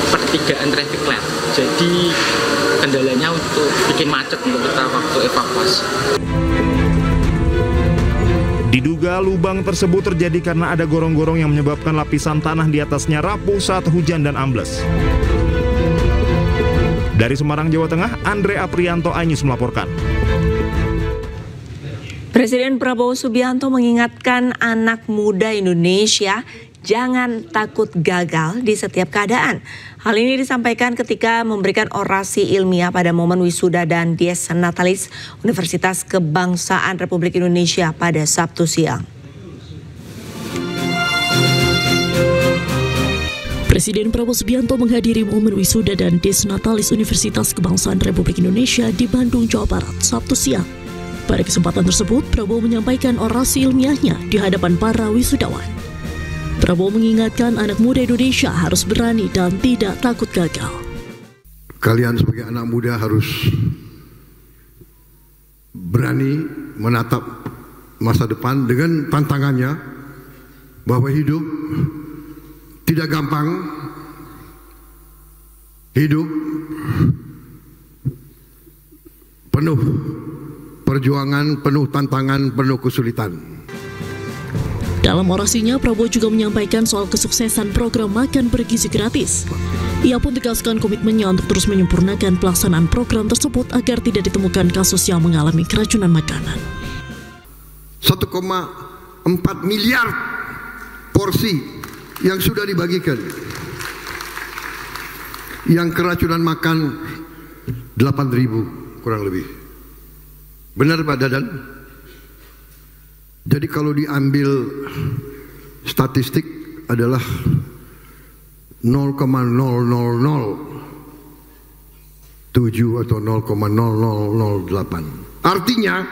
pertigaan traffic light, jadi kendalanya untuk bikin macet untuk kita waktu evakuasi. Diduga diduga lubang tersebut terjadi karena ada gorong-gorong yang menyebabkan lapisan tanah di atasnya rapuh saat hujan dan ambles. Dari Semarang, Jawa Tengah, Andre Aprianto, iNews melaporkan. Presiden Prabowo Subianto mengingatkan anak muda Indonesia jangan takut gagal di setiap keadaan. Hal ini disampaikan ketika memberikan orasi ilmiah pada momen wisuda dan Dies Natalis Universitas Kebangsaan Republik Indonesia pada Sabtu siang. Presiden Prabowo Subianto menghadiri momen wisuda dan Dies Natalis Universitas Kebangsaan Republik Indonesia di Bandung, Jawa Barat, Sabtu siang. Pada kesempatan tersebut, Prabowo menyampaikan orasi ilmiahnya di hadapan para wisudawan. Prabowo mengingatkan anak muda Indonesia harus berani dan tidak takut gagal. Kalian sebagai anak muda harus berani menatap masa depan dengan tantangannya bahwa hidup tidak gampang, hidup penuh perjuangan, penuh tantangan, penuh kesulitan. Dalam orasinya, Prabowo juga menyampaikan soal kesuksesan program makan bergizi gratis. Ia pun tegaskan komitmennya untuk terus menyempurnakan pelaksanaan program tersebut agar tidak ditemukan kasus yang mengalami keracunan makanan. 1,4 miliar porsi yang sudah dibagikan, yang keracunan makan 8.000 kurang lebih. Benar Pak Dadan? Jadi kalau diambil statistik adalah 0,0007 atau 0,0008. Artinya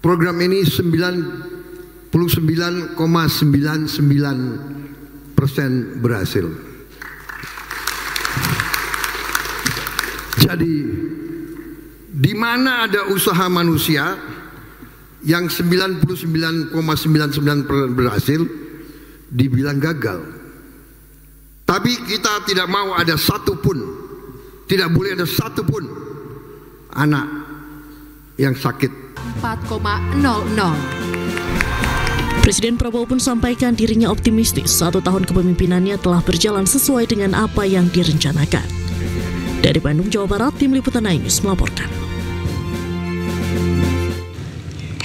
program ini 99,99% berhasil. Jadi di mana ada usaha manusia yang 99,99% berhasil dibilang gagal. Tapi kita tidak mau ada satupun, tidak boleh ada satupun anak yang sakit. 4,00. Presiden Prabowo pun sampaikan dirinya optimistis 1 tahun kepemimpinannya telah berjalan sesuai dengan apa yang direncanakan. Dari Bandung, Jawa Barat, Tim Liputan iNews melaporkan.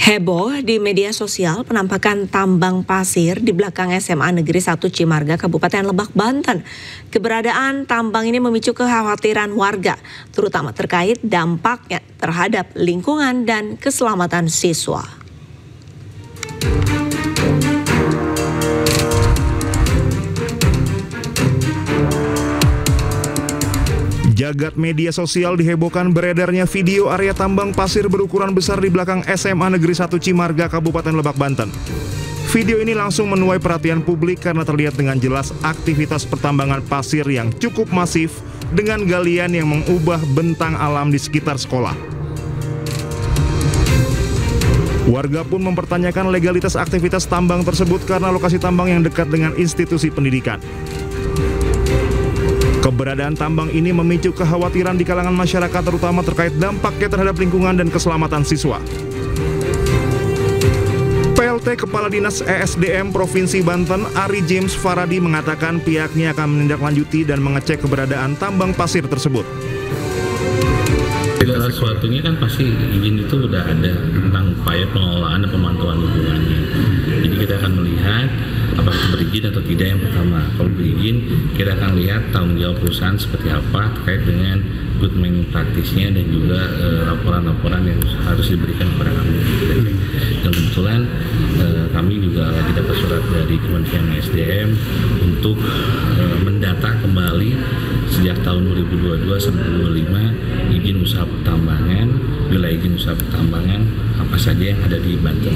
Heboh di media sosial penampakan tambang pasir di belakang SMA Negeri 1 Cimarga, Kabupaten Lebak, Banten. Keberadaan tambang ini memicu kekhawatiran warga, terutama terkait dampaknya terhadap lingkungan dan keselamatan siswa. Jagat media sosial dihebohkan beredarnya video area tambang pasir berukuran besar di belakang SMA Negeri 1 Cimarga, Kabupaten Lebak, Banten. Video ini langsung menuai perhatian publik karena terlihat dengan jelas aktivitas pertambangan pasir yang cukup masif dengan galian yang mengubah bentang alam di sekitar sekolah. Warga pun mempertanyakan legalitas aktivitas tambang tersebut karena lokasi tambang yang dekat dengan institusi pendidikan. Keberadaan tambang ini memicu kekhawatiran di kalangan masyarakat, terutama terkait dampaknya terhadap lingkungan dan keselamatan siswa. PLT Kepala Dinas ESDM Provinsi Banten, Ari James Faradi, mengatakan pihaknya akan menindaklanjuti dan mengecek keberadaan tambang pasir tersebut. Segala sesuatunya kan pasti izin itu udah ada tentang upaya pengelolaan dan pemantauan lingkungannya. Jadi kita akan melihat apakah berizin atau tidak yang pertama. Kalau berizin, kita akan lihat tanggung jawab perusahaan seperti apa terkait dengan good management practice-nya dan juga laporan-laporan yang harus diberikan kepada kami. Dan kebetulan kami juga lagi dapat surat dari Kementerian SDM untuk mendata kembali sejak tahun 2022 sampai 2025 izin usaha pertambangan, wilayah izin usaha pertambangan apa saja yang ada di Banten.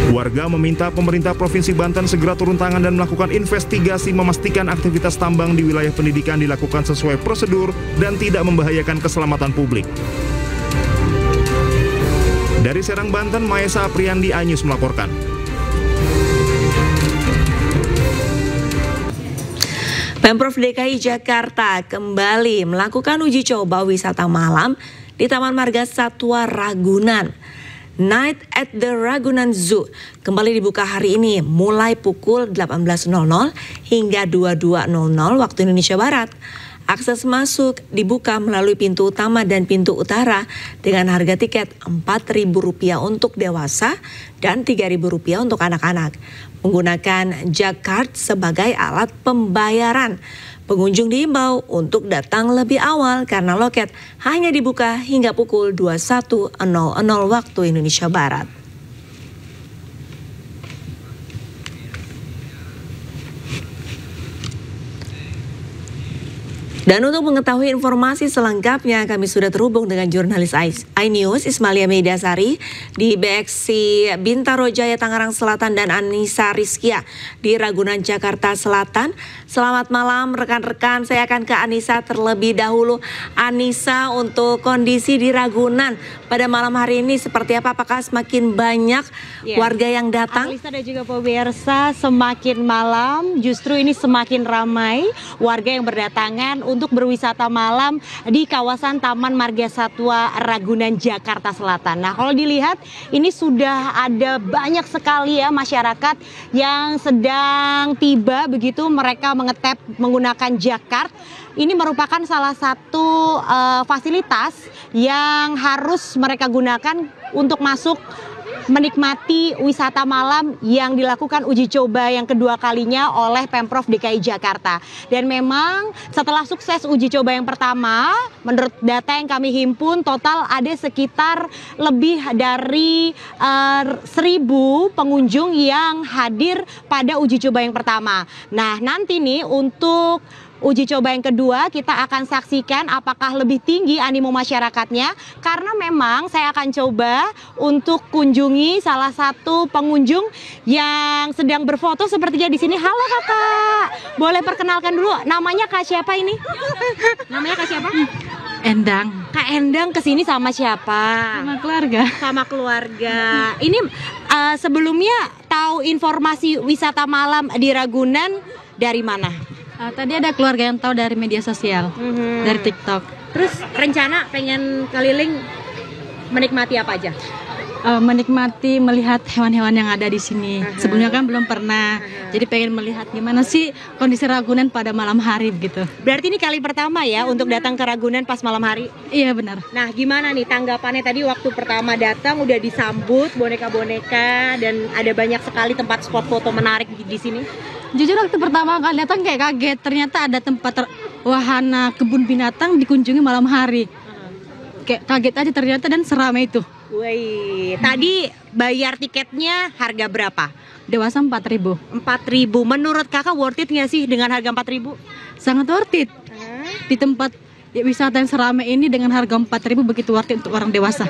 Warga meminta pemerintah Provinsi Banten segera turun tangan dan melakukan investigasi memastikan aktivitas tambang di wilayah pendidikan dilakukan sesuai prosedur dan tidak membahayakan keselamatan publik. Dari Serang, Banten, Maesa Apriandi, iNews melaporkan. Pemprov DKI Jakarta kembali melakukan uji coba wisata malam di Taman Marga Satwa Ragunan. Night at the Ragunan Zoo kembali dibuka hari ini mulai pukul 18.00 hingga 22.00 waktu Indonesia Barat. Akses masuk dibuka melalui pintu utama dan pintu utara dengan harga tiket Rp4.000 untuk dewasa dan Rp3.000 untuk anak-anak. Menggunakan Jackcard sebagai alat pembayaran. Pengunjung diimbau untuk datang lebih awal karena loket hanya dibuka hingga pukul 21.00 waktu Indonesia Barat. Dan untuk mengetahui informasi selengkapnya, kami sudah terhubung dengan jurnalis iNews Ismalia Meidasari di BXC Bintaro Jaya Tangerang Selatan dan Anissa Rizkia di Ragunan Jakarta Selatan. Selamat malam rekan-rekan, saya akan ke Anissa terlebih dahulu. Anissa, untuk kondisi di Ragunan pada malam hari ini seperti apa? Apakah semakin banyak warga yang datang? Anissa dan juga pemirsa, semakin malam justru ini semakin ramai warga yang berdatangan untuk berwisata malam di kawasan Taman Marga Satwa Ragunan Jakarta Selatan. Nah, kalau dilihat ini sudah ada banyak sekali ya masyarakat yang sedang tiba begitu, mereka mengetap menggunakan Jackcard. Ini merupakan salah satu fasilitas yang harus mereka gunakan untuk masuk menikmati wisata malam yang dilakukan uji coba yang kedua kalinya oleh Pemprov DKI Jakarta. Dan memang setelah sukses uji coba yang pertama, menurut data yang kami himpun total ada sekitar lebih dari 1.000 pengunjung yang hadir pada uji coba yang pertama. Nah, nanti nih untuk uji coba yang kedua kita akan saksikan apakah lebih tinggi animo masyarakatnya, karena memang saya akan coba untuk kunjungi salah satu pengunjung yang sedang berfoto sepertinya di sini. Halo Kakak, boleh perkenalkan dulu namanya Kak siapa ini? Namanya Kak siapa? Endang. Kak Endang kesini sama siapa? Sama keluarga. Sama keluarga. Ini sebelumnya tahu informasi wisata malam di Ragunan dari mana? Tadi ada keluarga yang tahu dari media sosial, dari TikTok. Terus rencana pengen keliling menikmati apa aja? Menikmati melihat hewan-hewan yang ada di sini. Sebelumnya kan belum pernah. Jadi pengen melihat gimana sih kondisi Ragunan pada malam hari begitu. Berarti ini kali pertama ya untuk datang ke Ragunan pas malam hari? Iya benar. Nah, gimana nih tanggapannya tadi waktu pertama datang udah disambut boneka-boneka dan ada banyak sekali tempat spot foto menarik di sini? Jujur waktu pertama kali datang kayak kaget, ternyata ada tempat wahana kebun binatang dikunjungi malam hari. Kayak kaget aja ternyata dan seramai itu. Wih, tadi bayar tiketnya harga berapa? Dewasa 4.000. 4.000. Menurut Kakak worth it nggak sih dengan harga 4.000? Sangat worth it. Di tempat wisata yang seramai ini dengan harga 4.000 begitu worth it untuk orang dewasa.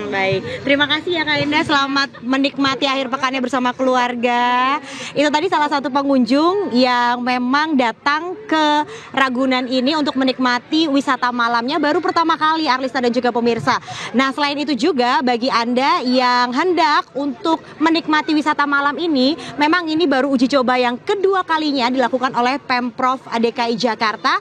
Baik, terima kasih ya Kak Indah. Selamat menikmati akhir pekannya bersama keluarga. Itu tadi salah satu pengunjung yang memang datang ke Ragunan ini untuk menikmati wisata malamnya baru pertama kali, Arlista dan juga pemirsa. Nah, selain itu juga bagi Anda yang hendak untuk menikmati wisata malam ini, memang ini baru uji coba yang kedua kalinya dilakukan oleh Pemprov DKI Jakarta.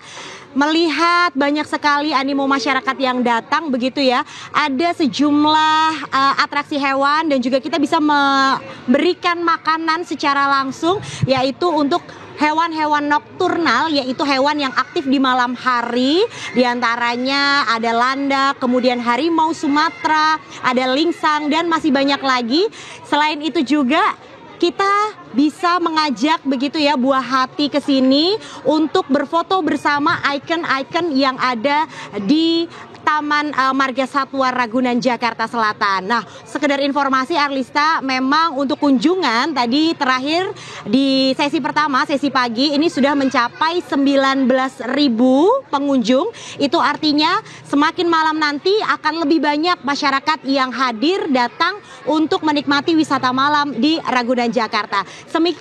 Melihat banyak sekali animo masyarakat yang datang begitu ya. Ada sejumlah atraksi hewan dan juga kita bisa memberikan makanan secara langsung, yaitu untuk hewan-hewan nokturnal, yaitu hewan yang aktif di malam hari. Di antaranya ada landak, kemudian harimau Sumatera, ada lingsang dan masih banyak lagi. Selain itu juga kita bisa mengajak begitu ya buah hati ke sini untuk berfoto bersama ikon-ikon yang ada di Taman Marga Satwa Ragunan Jakarta Selatan. Nah, sekedar informasi Arlista, memang untuk kunjungan tadi terakhir di sesi pertama, sesi pagi ini sudah mencapai 19.000 pengunjung. Itu artinya semakin malam nanti akan lebih banyak masyarakat yang hadir datang untuk menikmati wisata malam di Ragunan Jakarta.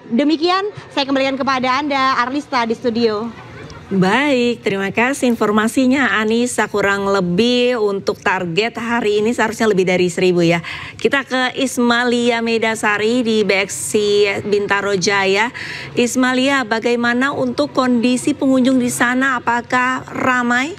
Demikian saya kembalikan kepada Anda Arlista di studio. Baik, terima kasih informasinya Anissa. Kurang lebih untuk target hari ini seharusnya lebih dari 1.000 ya. Kita ke Ismalia Meidasari di BXC Bintaro Jaya. Ismalia, bagaimana untuk kondisi pengunjung di sana? Apakah ramai?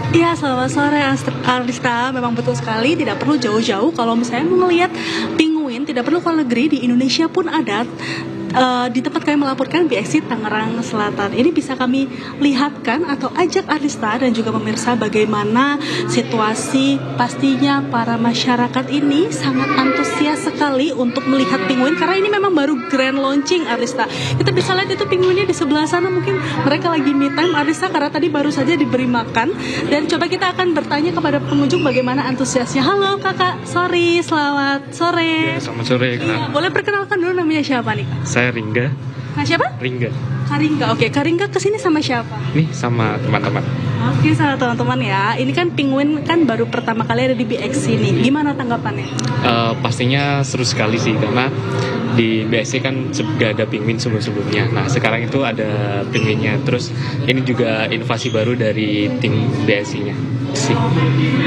Iya, selamat sore Arista. Memang betul sekali, tidak perlu jauh-jauh kalau misalnya mau ngelihat penguin, tidak perlu keluar negeri, di Indonesia pun ada. Di tempat kami melaporkan BXC Tangerang Selatan ini bisa kami lihatkan atau ajak Arista dan juga pemirsa bagaimana situasi. Pastinya para masyarakat ini sangat antusias sekali untuk melihat penguin karena ini memang baru grand launching Arista. Kita bisa lihat itu penguinnya di sebelah sana, mungkin mereka lagi me time Arista karena tadi baru saja diberi makan. Dan coba kita akan bertanya kepada pengunjung bagaimana antusiasnya. Halo kakak, selamat sore. Ya, selamat sore kak. Boleh perkenalkan dulu namanya siapa nih kak? Saya Ringga. Nah, siapa? Ringga. Karingga, oke. Karingga kesini sama siapa? Nih sama teman-teman. Oke, sama teman-teman ya. Ini kan penguin kan baru pertama kali ada di BXC nih. Gimana tanggapannya? Pastinya seru sekali sih karena di BXC kan gak ada penguin sebelum-sebelumnya. Nah sekarang itu ada penguinnya. Terus ini juga inovasi baru dari tim BXC-nya.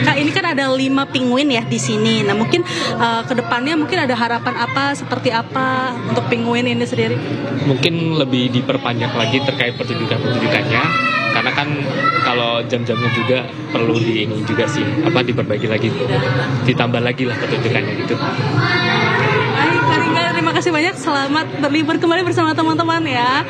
Kak, ini kan ada 5 penguin ya di sini. Nah mungkin kedepannya mungkin ada harapan apa, seperti apa untuk penguin ini sendiri? Mungkin lebih diperpanjang lagi terkait pertunjukannya. Karena kan kalau jam-jamnya juga perlu ini juga sih, diperbaiki lagi, ditambah lagi lah pertunjukannya gitu. Terima kasih banyak, selamat berlibur kembali bersama teman-teman ya.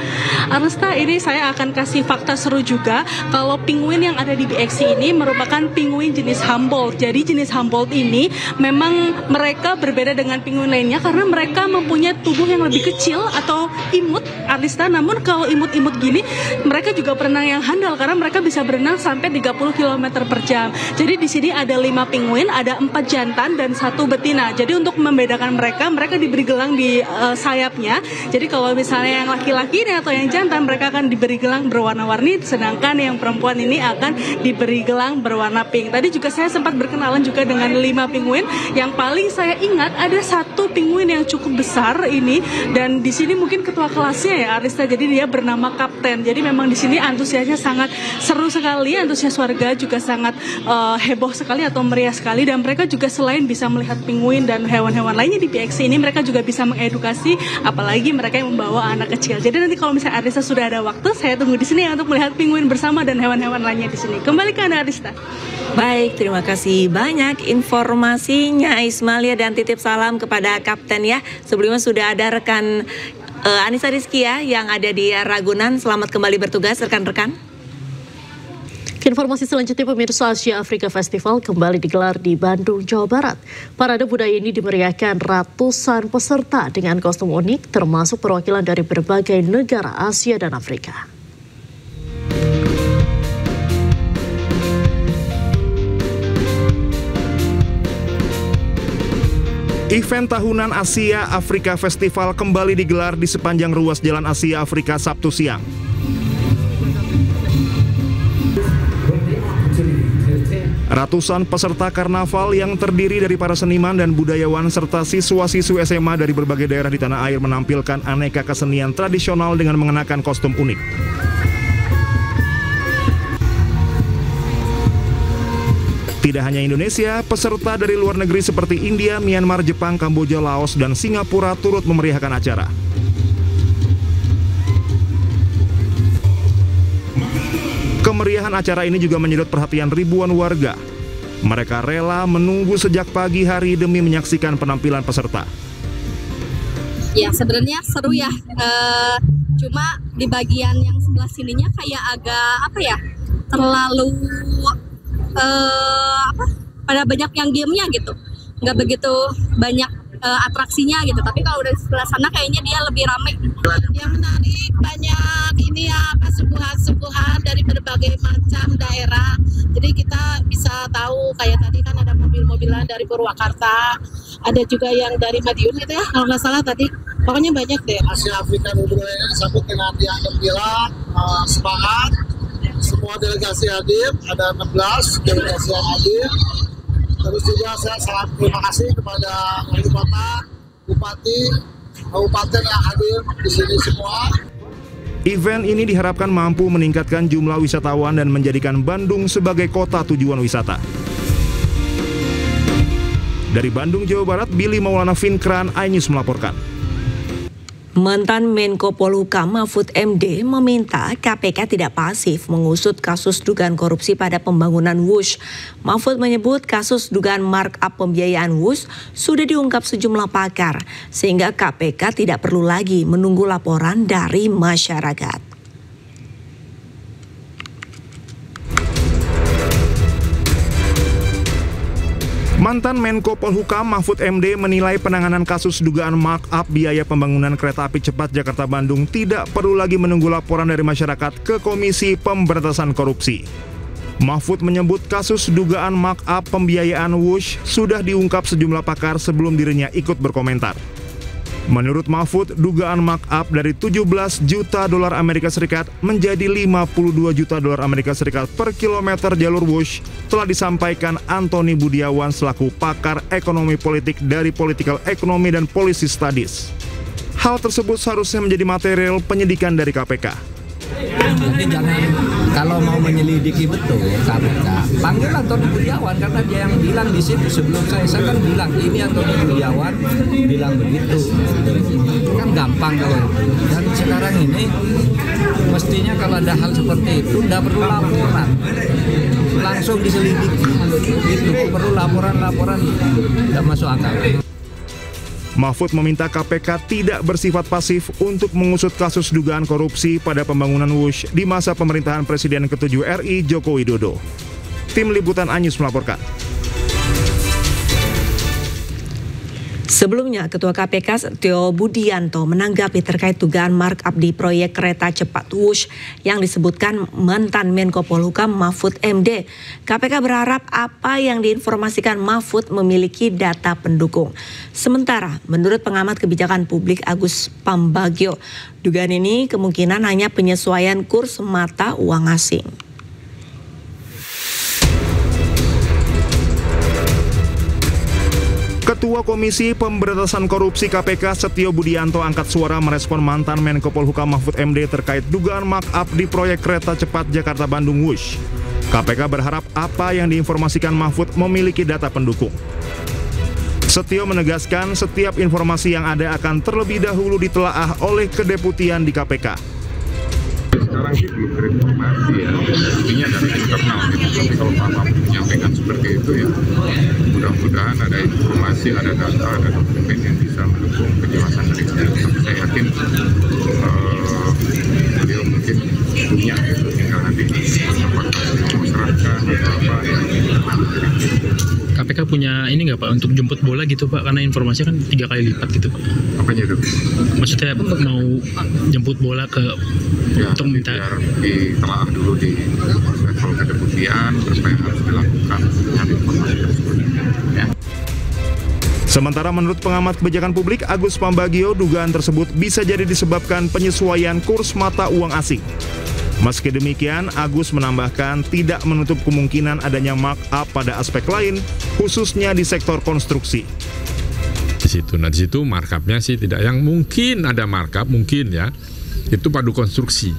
Arista, ini saya akan kasih fakta seru juga. Kalau penguin yang ada di BXC ini merupakan penguin jenis Humboldt. Jadi jenis Humboldt ini memang mereka berbeda dengan penguin lainnya karena mereka mempunyai tubuh yang lebih kecil atau imut, Arista. Namun kalau imut-imut gini, mereka juga berenang yang handal karena mereka bisa berenang sampai 30 km per jam. Jadi di sini ada 5 penguin, ada 4 jantan dan 1 betina. Jadi untuk membedakan mereka diberi gelang di sayapnya. Jadi kalau misalnya yang laki-laki ini atau yang jantan, mereka akan diberi gelang berwarna-warni, sedangkan yang perempuan ini akan diberi gelang berwarna pink. Tadi juga saya sempat berkenalan juga dengan 5 penguin. Yang paling saya ingat ada 1 penguin yang cukup besar ini, dan di sini mungkin ketua kelasnya ya Arista. Jadi dia bernama Kapten. Jadi memang di sini antusiasnya sangat seru sekali, antusias warga juga sangat heboh sekali atau meriah sekali, dan mereka juga selain bisa melihat penguin dan hewan-hewan lainnya di BXC ini, mereka juga bisa mengedukasi, apalagi mereka yang membawa anak kecil. Jadi nanti kalau misalnya Arista sudah ada waktu, saya tunggu di sini ya untuk melihat penguin bersama dan hewan-hewan lainnya di sini. Kembali ke Anda Arista. Baik, terima kasih banyak informasinya Ismalia, dan titip salam kepada Kapten ya. Sebelumnya sudah ada rekan Anissa Rizky ya yang ada di Ragunan. Selamat kembali bertugas rekan-rekan. Informasi selanjutnya, pemirsa, Asia Afrika Festival kembali digelar di Bandung, Jawa Barat. Parade budaya ini dimeriahkan ratusan peserta dengan kostum unik, termasuk perwakilan dari berbagai negara Asia dan Afrika. Event tahunan Asia Afrika Festival kembali digelar di sepanjang ruas Jalan Asia Afrika Sabtu siang. Ratusan peserta karnaval yang terdiri dari para seniman dan budayawan serta siswa-siswi SMA dari berbagai daerah di tanah air menampilkan aneka kesenian tradisional dengan mengenakan kostum unik. Tidak hanya Indonesia, peserta dari luar negeri seperti India, Myanmar, Jepang, Kamboja, Laos, dan Singapura turut memeriahkan acara. Kemeriahan acara ini juga menyedot perhatian ribuan warga. Mereka rela menunggu sejak pagi hari demi menyaksikan penampilan peserta. Ya, sebenarnya seru ya. Cuma di bagian yang sebelah sininya kayak agak terlalu pada banyak yang diemnya gitu. Nggak begitu banyak atraksinya gitu. Tapi kalau dari sebelah sana kayaknya dia lebih ramai. Yang menarik banyak ini ya, suguhan-suguhan dari berbagai macam daerah. Jadi kita bisa tahu kayak tadi kan ada mobil-mobilan dari Purwakarta, ada juga yang dari Madiun gitu ya, kalau nggak salah tadi. Pokoknya banyak deh. Asia Afrika budaya disambut dengan yang gembira, semangat. Semua delegasi hadir, ada 16 delegasi yang hadir. Terus juga saya sangat terima kasih kepada wali kota, bupati, kabupaten yang hadir di sini semua. Event ini diharapkan mampu meningkatkan jumlah wisatawan dan menjadikan Bandung sebagai kota tujuan wisata. Dari Bandung, Jawa Barat, Billy Maulana Finkran, iNews melaporkan. Mantan Menko Polhukam Mahfud MD meminta KPK tidak pasif mengusut kasus dugaan korupsi pada pembangunan WUSH. Mahfud menyebut kasus dugaan markup pembiayaan WUSH sudah diungkap sejumlah pakar, sehingga KPK tidak perlu lagi menunggu laporan dari masyarakat. Mantan Menko Polhukam Mahfud MD menilai penanganan kasus dugaan markup biaya pembangunan kereta api cepat Jakarta-Bandung tidak perlu lagi menunggu laporan dari masyarakat ke Komisi Pemberantasan Korupsi. Mahfud menyebut kasus dugaan markup pembiayaan WUSH sudah diungkap sejumlah pakar sebelum dirinya ikut berkomentar. Menurut Mahfud, dugaan markup dari 17 juta dolar Amerika Serikat menjadi 52 juta dolar Amerika Serikat per kilometer jalur WUSH telah disampaikan Antoni Budiawan selaku pakar ekonomi politik dari Political Economy dan Policy Studies. Hal tersebut seharusnya menjadi material penyidikan dari KPK. Jadi jangan, kalau mau menyelidiki betul KPK, panggil Antoni Budiawan karena dia yang bilang di situ sebelum saya kan bilang ini Antoni Budiawan bilang begitu. Kan gampang kalau itu. Dan sekarang ini mestinya kalau ada hal seperti itu tidak perlu laporan, langsung diselidiki. Itu perlu laporan tidak masuk akal. Mahfud meminta KPK tidak bersifat pasif untuk mengusut kasus dugaan korupsi pada pembangunan WUSH di masa pemerintahan Presiden ke-7 RI Joko Widodo. Tim Liputan Anyus melaporkan. Sebelumnya, Ketua KPK Setio Budianto menanggapi terkait dugaan markup di proyek kereta cepat WUSH yang disebutkan mantan Menko Polhukam Mahfud MD. KPK berharap apa yang diinformasikan Mahfud memiliki data pendukung. Sementara, menurut pengamat kebijakan publik Agus Pambagio, dugaan ini kemungkinan hanya penyesuaian kurs mata uang asing. Ketua Komisi Pemberantasan Korupsi KPK Setio Budianto angkat suara merespon mantan Menko Polhukam Mahfud MD terkait dugaan markup di proyek kereta cepat Jakarta-Bandung WUSH. KPK berharap apa yang diinformasikan Mahfud memiliki data pendukung. Setio menegaskan setiap informasi yang ada akan terlebih dahulu ditelaah oleh kedeputian di KPK. Sekarang sih belum terinformasi ya, intinya dari internal gitu. Tapi kalau Pak Mahfud menyampaikan seperti itu ya, mudah-mudahan ada informasi, ada data, ada dokumen yang bisa mendukung penjelasan dirinya. Tapi saya yakin beliau mungkin punya gitu, tinggal nanti apakah masyarakat atau apa ya. KPK punya ini nggak Pak untuk jemput bola gitu Pak, karena informasinya kan 3 kali lipat gitu Pak. Apanya itu? Maksudnya mau jemput bola ke ya, untuk minta ditelaah dulu di level kedeputian, terus apa yang harus dilakukan dengan informasi tersebut. Ya. Sementara menurut pengamat kebijakan publik Agus Pambagio, dugaan tersebut bisa jadi disebabkan penyesuaian kurs mata uang asing. Meski demikian, Agus menambahkan tidak menutup kemungkinan adanya markup pada aspek lain, khususnya di sektor konstruksi. Di situ markupnya sih tidak, yang mungkin ada markup mungkin ya, itu padu konstruksi.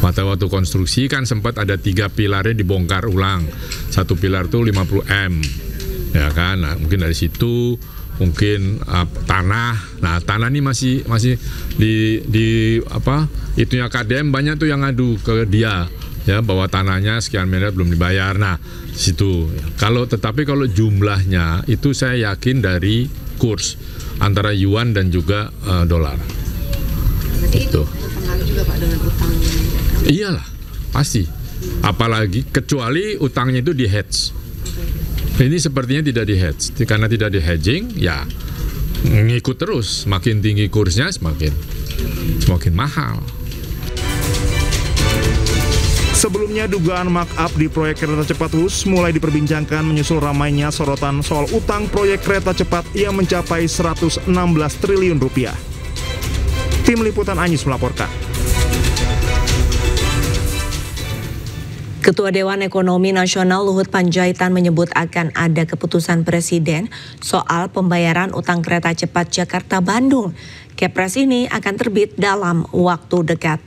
Pada waktu konstruksi kan sempat ada 3 pilarnya dibongkar ulang, 1 pilar tuh 50 M, ya kan? Nah, mungkin dari situ. Mungkin tanah. Nah, tanah ini masih di apa? Itunya KDM banyak tuh yang ngadu ke dia ya bahwa tanahnya sekian miliar belum dibayar. Nah, situ. Tetapi kalau jumlahnya itu saya yakin dari kurs antara yuan dan juga dolar. Berarti itu berpengaruh juga Pak dengan utang. Iyalah, pasti. Apalagi kecuali utangnya itu di hedge. Ini sepertinya tidak di hedge, karena tidak di hedging, ya ngikut terus, semakin tinggi kursnya semakin mahal. Sebelumnya dugaan markup di proyek kereta cepat WUSH mulai diperbincangkan menyusul ramainya sorotan soal utang proyek kereta cepat yang mencapai 116 triliun rupiah. Tim Liputan Anyus melaporkan. Ketua Dewan Ekonomi Nasional Luhut Panjaitan menyebut akan ada keputusan Presiden soal pembayaran utang kereta cepat Jakarta-Bandung. Kepres ini akan terbit dalam waktu dekat.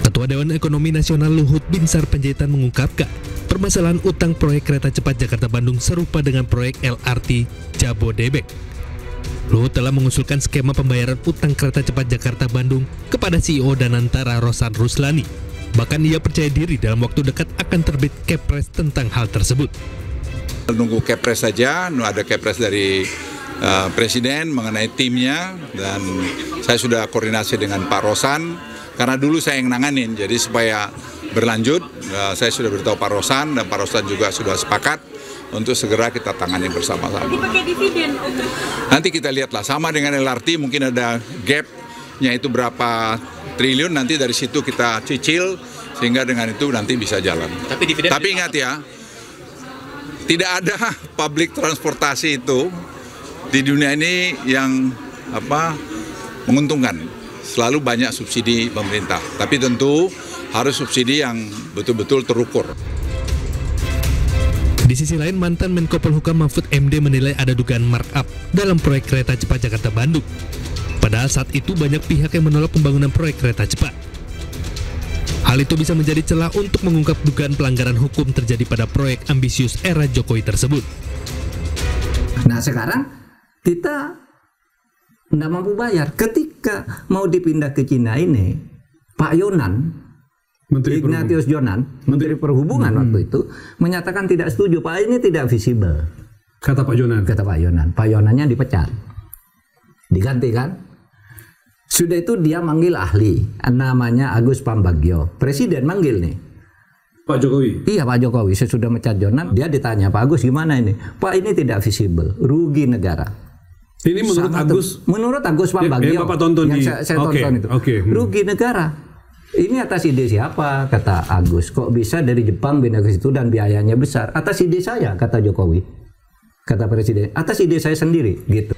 Ketua Dewan Ekonomi Nasional Luhut Binsar Panjaitan mengungkapkan Permasalahan utang proyek kereta cepat Jakarta-Bandung serupa dengan proyek LRT Jabodebek. Luhut telah mengusulkan skema pembayaran utang kereta cepat Jakarta-Bandung kepada CEO Danantara Rosan Ruslani. Bahkan ia percaya diri dalam waktu dekat akan terbit Kepres tentang hal tersebut. Nunggu Kepres saja, ada Kepres dari Presiden mengenai timnya, dan saya sudah koordinasi dengan Pak Rosan, karena dulu saya yang nanganin, jadi supaya berlanjut, saya sudah beritahu Pak Rosan, dan Pak Rosan juga sudah sepakat untuk segera kita tangani bersama-sama. Pakai dividen. Nanti kita lihatlah, sama dengan LRT mungkin ada gap-nya itu berapa triliun, nanti dari situ kita cicil, sehingga dengan itu nanti bisa jalan. Tapi ingat ya, tidak ada public transportasi itu di dunia ini yang menguntungkan. Selalu banyak subsidi pemerintah, tapi tentu harus subsidi yang betul-betul terukur. Di sisi lain, mantan Menko Polhukam Mahfud MD menilai ada dugaan markup dalam proyek kereta cepat Jakarta-Bandung. Padahal saat itu banyak pihak yang menolak pembangunan proyek kereta cepat. Hal itu bisa menjadi celah untuk mengungkap dugaan pelanggaran hukum terjadi pada proyek ambisius era Jokowi tersebut. Nah sekarang kita nggak mampu bayar. Ketika mau dipindah ke Cina ini, Pak Yonan, Ignatius Jonan, Menteri Perhubungan waktu itu, menyatakan tidak setuju. Pak ini tidak visible. Kata Pak Yonan. Kata Pak Yonan. Pak Yonannya dipecat. Diganti kan? Sudah itu dia manggil ahli, namanya Agus Pambagio. Presiden manggil nih. Pak Jokowi? Iya Pak Jokowi, sesudah mecat Jonan, dia ditanya, Pak Agus gimana ini? Pak ini tidak visible, rugi negara. Ini menurut menurut Agus Pambagio yang Bapak tonton yang saya tonton itu. Rugi negara. Ini atas ide siapa? Kata Agus. Kok bisa dari Jepang pindah ke situ dan biayanya besar? Atas ide saya, kata Jokowi. Kata Presiden, atas ide saya sendiri, gitu.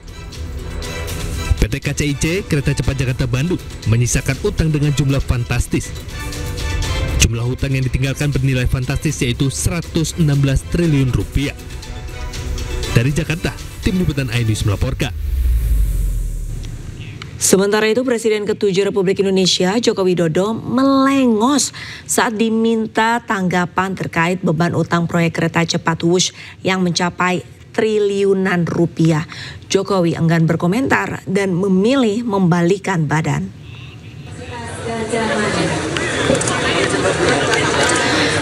PT KCIC Kereta Cepat Jakarta-Bandung menyisakan utang dengan jumlah fantastis. Jumlah hutang yang ditinggalkan bernilai fantastis yaitu 116 triliun rupiah. Dari Jakarta, Tim Liputan iNews melaporkan. Sementara itu, Presiden ke-7 Republik Indonesia Joko Widodo melengos saat diminta tanggapan terkait beban utang proyek kereta cepat Wush yang mencapai triliunan rupiah. Jokowi enggan berkomentar dan memilih membalikan badan.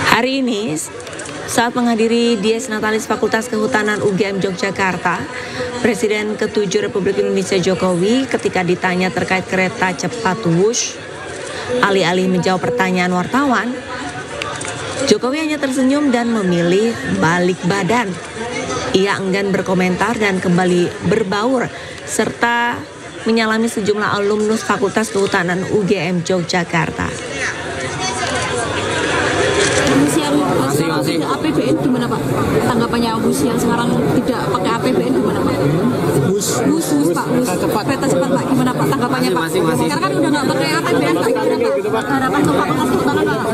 Hari ini, saat menghadiri Dies Natalis Fakultas Kehutanan UGM Yogyakarta, Presiden ke-7 Republik Indonesia Jokowi ketika ditanya terkait kereta cepat Wush, alih-alih menjawab pertanyaan wartawan, Jokowi hanya tersenyum dan memilih balik badan. Ia enggan berkomentar dan kembali berbaur serta menyalami sejumlah alumnus Fakultas Kehutanan UGM Yogyakarta. Masih APBN gimana Pak? Tanggapannya bus yang sekarang tidak pakai APBN gimana Pak? Bus Pak, kereta cepat Pak, gimana Pak tanggapannya Pak? Sekarang kan udah nggak pakai APBN Pak, gimana Pak? Harapan ke Fakultas Kehutanan Pak?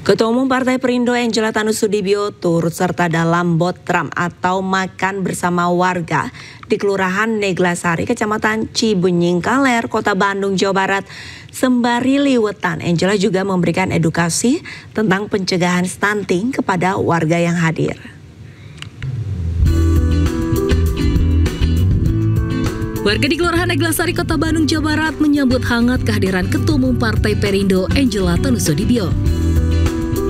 Ketua Umum Partai Perindo Angela Tanusudibio turut serta dalam botram atau makan bersama warga di Kelurahan Neglasari, Kecamatan Cibunying Kaler, Kota Bandung, Jawa Barat. Sembari liwetan, Angela juga memberikan edukasi tentang pencegahan stunting kepada warga yang hadir. Warga di Kelurahan Neglasari, Kota Bandung, Jawa Barat menyambut hangat kehadiran Ketua Umum Partai Perindo Angela Tanusudibio.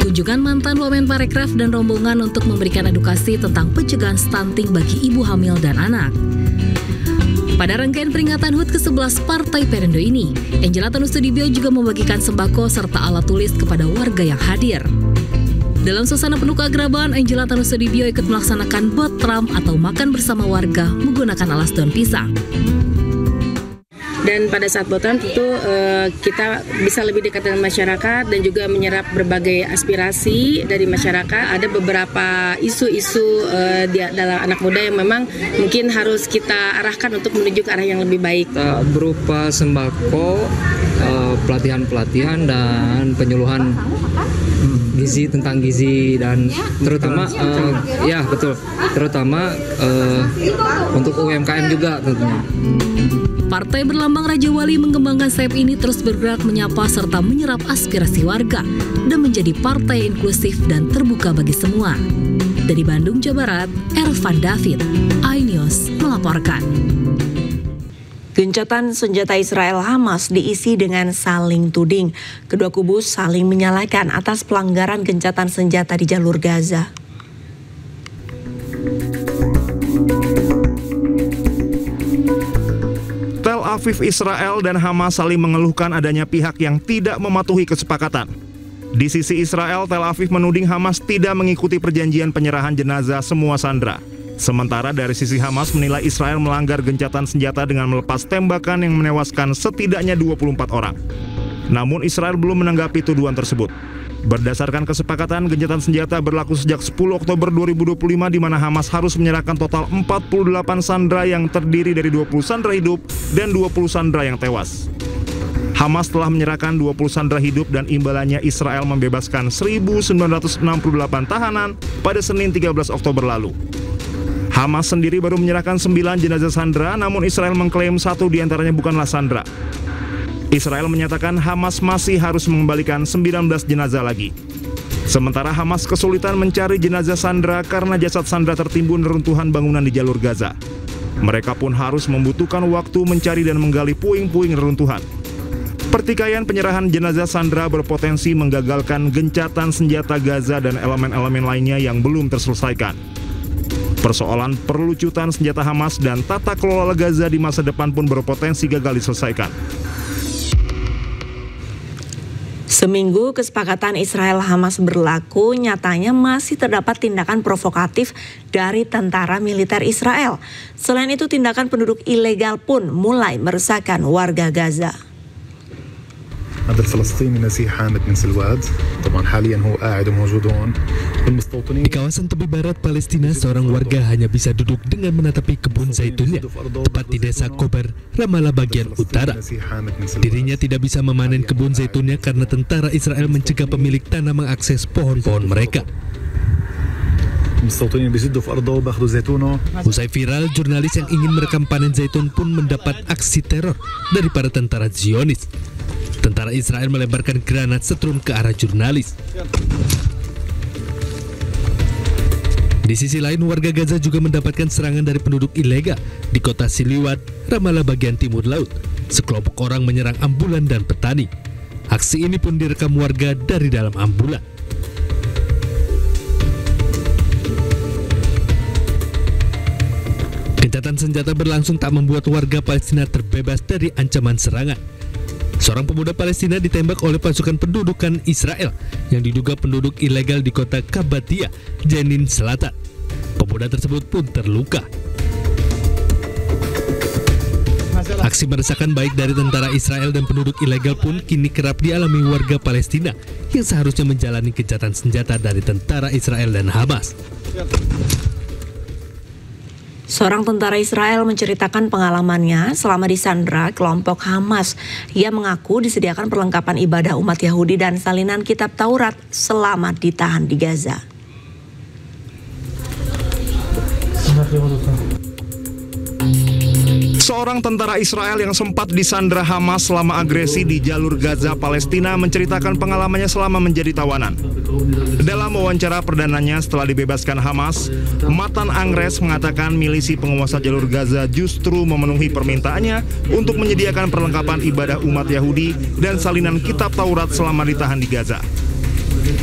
Kunjungan mantan Wamenparekraf dan rombongan untuk memberikan edukasi tentang pencegahan stunting bagi ibu hamil dan anak. Pada rangkaian peringatan HUT ke-11 Partai Perindo ini, Angela Tanusudibio juga membagikan sembako serta alat tulis kepada warga yang hadir. Dalam suasana penuh keakraban, Angela Tanusudibio ikut melaksanakan botram atau makan bersama warga menggunakan alas daun pisang. Dan pada saat botram tentu kita bisa lebih dekat dengan masyarakat dan juga menyerap berbagai aspirasi dari masyarakat. Ada beberapa isu-isu dalam anak muda yang memang mungkin harus kita arahkan untuk menuju ke arah yang lebih baik. Berupa sembako, pelatihan-pelatihan dan penyuluhan tentang gizi dan terutama ya betul, terutama untuk UMKM juga tentunya. Partai berlambang Raja Wali mengembangkan sayap ini terus bergerak menyapa serta menyerap aspirasi warga dan menjadi partai inklusif dan terbuka bagi semua. Dari Bandung, Jawa Barat, Ervan David, iNews melaporkan. Gencatan senjata Israel Hamas diisi dengan saling tuding. Kedua kubu saling menyalahkan atas pelanggaran gencatan senjata di jalur Gaza. Tel Aviv, Israel, dan Hamas saling mengeluhkan adanya pihak yang tidak mematuhi kesepakatan. Di sisi Israel, Tel Aviv menuding Hamas tidak mengikuti perjanjian penyerahan jenazah semua sandera. Sementara dari sisi Hamas menilai Israel melanggar gencatan senjata dengan melepas tembakan yang menewaskan setidaknya 24 orang. Namun Israel belum menanggapi tuduhan tersebut. Berdasarkan kesepakatan, gencatan senjata berlaku sejak 10 Oktober 2025 di mana Hamas harus menyerahkan total 48 sandera yang terdiri dari 20 sandera hidup dan 20 sandera yang tewas. Hamas telah menyerahkan 20 sandera hidup dan imbalannya Israel membebaskan 1.968 tahanan pada Senin 13 Oktober lalu. Hamas sendiri baru menyerahkan 9 jenazah sandera, namun Israel mengklaim satu diantaranya bukanlah sandera. Israel menyatakan Hamas masih harus mengembalikan 19 jenazah lagi. Sementara Hamas kesulitan mencari jenazah sandera karena jasad sandera tertimbun reruntuhan bangunan di jalur Gaza. Mereka pun harus membutuhkan waktu mencari dan menggali puing-puing reruntuhan. Pertikaian penyerahan jenazah sandera berpotensi menggagalkan gencatan senjata Gaza dan elemen-elemen lainnya yang belum terselesaikan. Persoalan perlucutan senjata Hamas dan tata kelola Gaza di masa depan pun berpotensi gagal diselesaikan. Seminggu kesepakatan Israel-Hamas berlaku, nyatanya masih terdapat tindakan provokatif dari tentara militer Israel. Selain itu, tindakan penduduk ilegal pun mulai meresahkan warga Gaza. هذا الفلسطيني نزيه حامد من سلواد طبعا حاليا هو قاعد وموجود هون والمستوطنين. Di kawasan tepi barat Palestina, seorang warga hanya bisa duduk dengan menatapi kebun zaitunnya tepat di desa Kober, Ramallah bagian utara. Dirinya tidak bisa memanen kebun zaitunnya karena tentara Israel mencegah pemilik tanah mengakses pohon-pohon mereka. Usai viral, jurnalis yang ingin merekam panen zaitun pun mendapat aksi teror dari para tentara Zionis. Tentara Israel melemparkan granat setrum ke arah jurnalis. Di sisi lain, warga Gaza juga mendapatkan serangan dari penduduk ilegal di kota Siliwat, Ramallah bagian timur laut. Sekelompok orang menyerang ambulan dan petani. Aksi ini pun direkam warga dari dalam ambulan. Gencatan senjata berlangsung tak membuat warga Palestina terbebas dari ancaman serangan. Seorang pemuda Palestina ditembak oleh pasukan pendudukan Israel yang diduga penduduk ilegal di kota Kabatia, Jenin Selatan. Pemuda tersebut pun terluka. Aksi meresahkan baik dari tentara Israel dan penduduk ilegal pun kini kerap dialami warga Palestina yang seharusnya menjalani gencatan senjata dari tentara Israel dan Hamas. Seorang tentara Israel menceritakan pengalamannya selama disandra kelompok Hamas. Ia mengaku disediakan perlengkapan ibadah umat Yahudi dan salinan kitab Taurat selama ditahan di Gaza. Seorang tentara Israel yang sempat disandra Hamas selama agresi di jalur Gaza, Palestina menceritakan pengalamannya selama menjadi tawanan. Dalam wawancara perdananya setelah dibebaskan Hamas, Matan Angres mengatakan milisi penguasa jalur Gaza justru memenuhi permintaannya untuk menyediakan perlengkapan ibadah umat Yahudi dan salinan kitab Taurat selama ditahan di Gaza.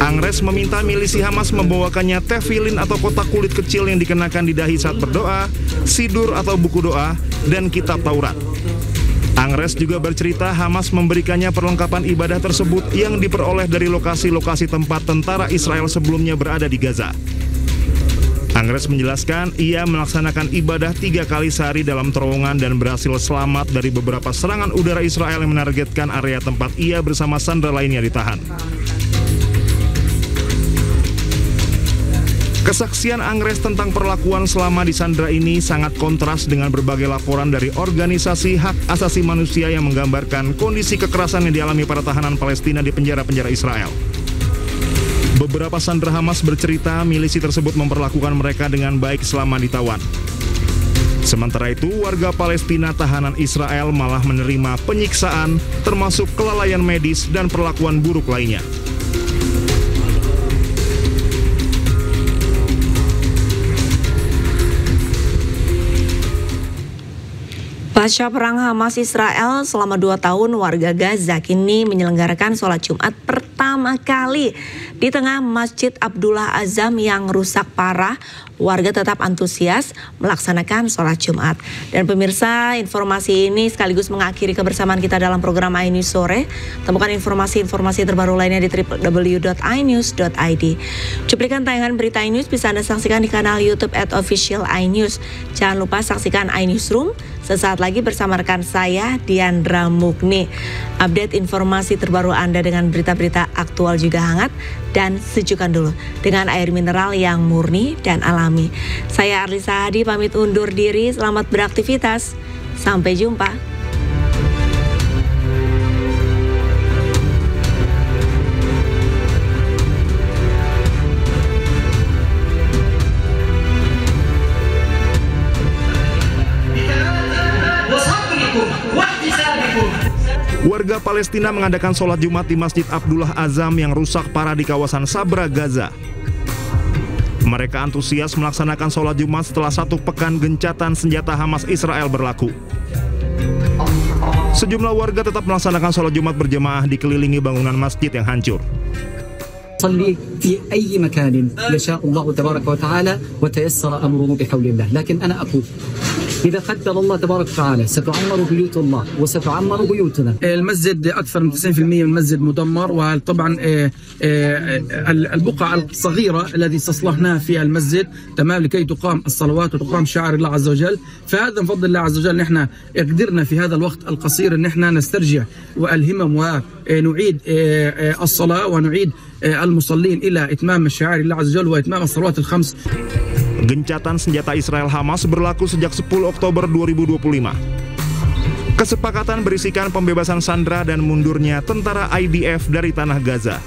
Angres meminta milisi Hamas membawakannya tefilin atau kotak kulit kecil yang dikenakan di dahi saat berdoa, sidur atau buku doa, dan kitab Taurat. Angres juga bercerita Hamas memberikannya perlengkapan ibadah tersebut yang diperoleh dari lokasi-lokasi tempat tentara Israel sebelumnya berada di Gaza. Angres menjelaskan ia melaksanakan ibadah 3 kali sehari dalam terowongan dan berhasil selamat dari beberapa serangan udara Israel yang menargetkan area tempat ia bersama sandera lainnya ditahan. Kesaksian Angres tentang perlakuan selama disandra ini sangat kontras dengan berbagai laporan dari organisasi hak asasi manusia yang menggambarkan kondisi kekerasan yang dialami para tahanan Palestina di penjara-penjara Israel. Beberapa sandera Hamas bercerita milisi tersebut memperlakukan mereka dengan baik selama ditawan. Sementara itu, warga Palestina tahanan Israel malah menerima penyiksaan, termasuk kelalaian medis dan perlakuan buruk lainnya. Pasca perang Hamas Israel selama 2 tahun, warga Gaza kini menyelenggarakan sholat Jumat pertama kali di tengah Masjid Abdullah Azam yang rusak parah. Warga tetap antusias melaksanakan sholat Jumat. Dan pemirsa, informasi ini sekaligus mengakhiri kebersamaan kita dalam program iNews Sore. Temukan informasi-informasi terbaru lainnya di www.inews.id. Cuplikan tayangan berita iNews bisa Anda saksikan di kanal YouTube @official iNews. Jangan lupa saksikan iNewsroom sesaat lagi bersama rekan saya Diandra Mukni. Update informasi terbaru Anda dengan berita-berita aktual juga hangat dan sejukkan dulu dengan air mineral yang murni dan alami. Saya Arlisa Hadi pamit undur diri, selamat beraktivitas, sampai jumpa. Warga Palestina mengadakan sholat Jumat di Masjid Abdullah Azam yang rusak parah di kawasan Sabra, Gaza. Mereka antusias melaksanakan sholat Jumat setelah 1 pekan gencatan senjata Hamas Israel berlaku. Sejumlah warga tetap melaksanakan sholat Jumat berjemaah dikelilingi bangunan masjid yang hancur. صلي في أي مكان يشاء الله تبارك وتعالى وتيسر أمره بحول الله، لكن أنا أقول إذا قدر الله تبارك وتعالى ستعمر بيوت الله وستعمر بيوتنا. المسجد أكثر من 90% من المسجد مدمر، وطبعا البقعة الصغيرة التي استصلحناها في المسجد تمام لكي تقام الصلوات وتقام شعائر الله عز وجل. فهذا من فضل الله عز وجل نحن قدرنا في هذا الوقت القصير ان احنا نسترجع والهمم ونعيد الصلاة ونعيد المصلين إلى إتمام الشعائر الله عز وجل وإتمام الصلوات الخمس. Gencatan senjata Israel Hamas berlaku sejak 10 Oktober 2025. Kesepakatan berisikan pembebasan sandera dan mundurnya tentara IDF dari tanah Gaza.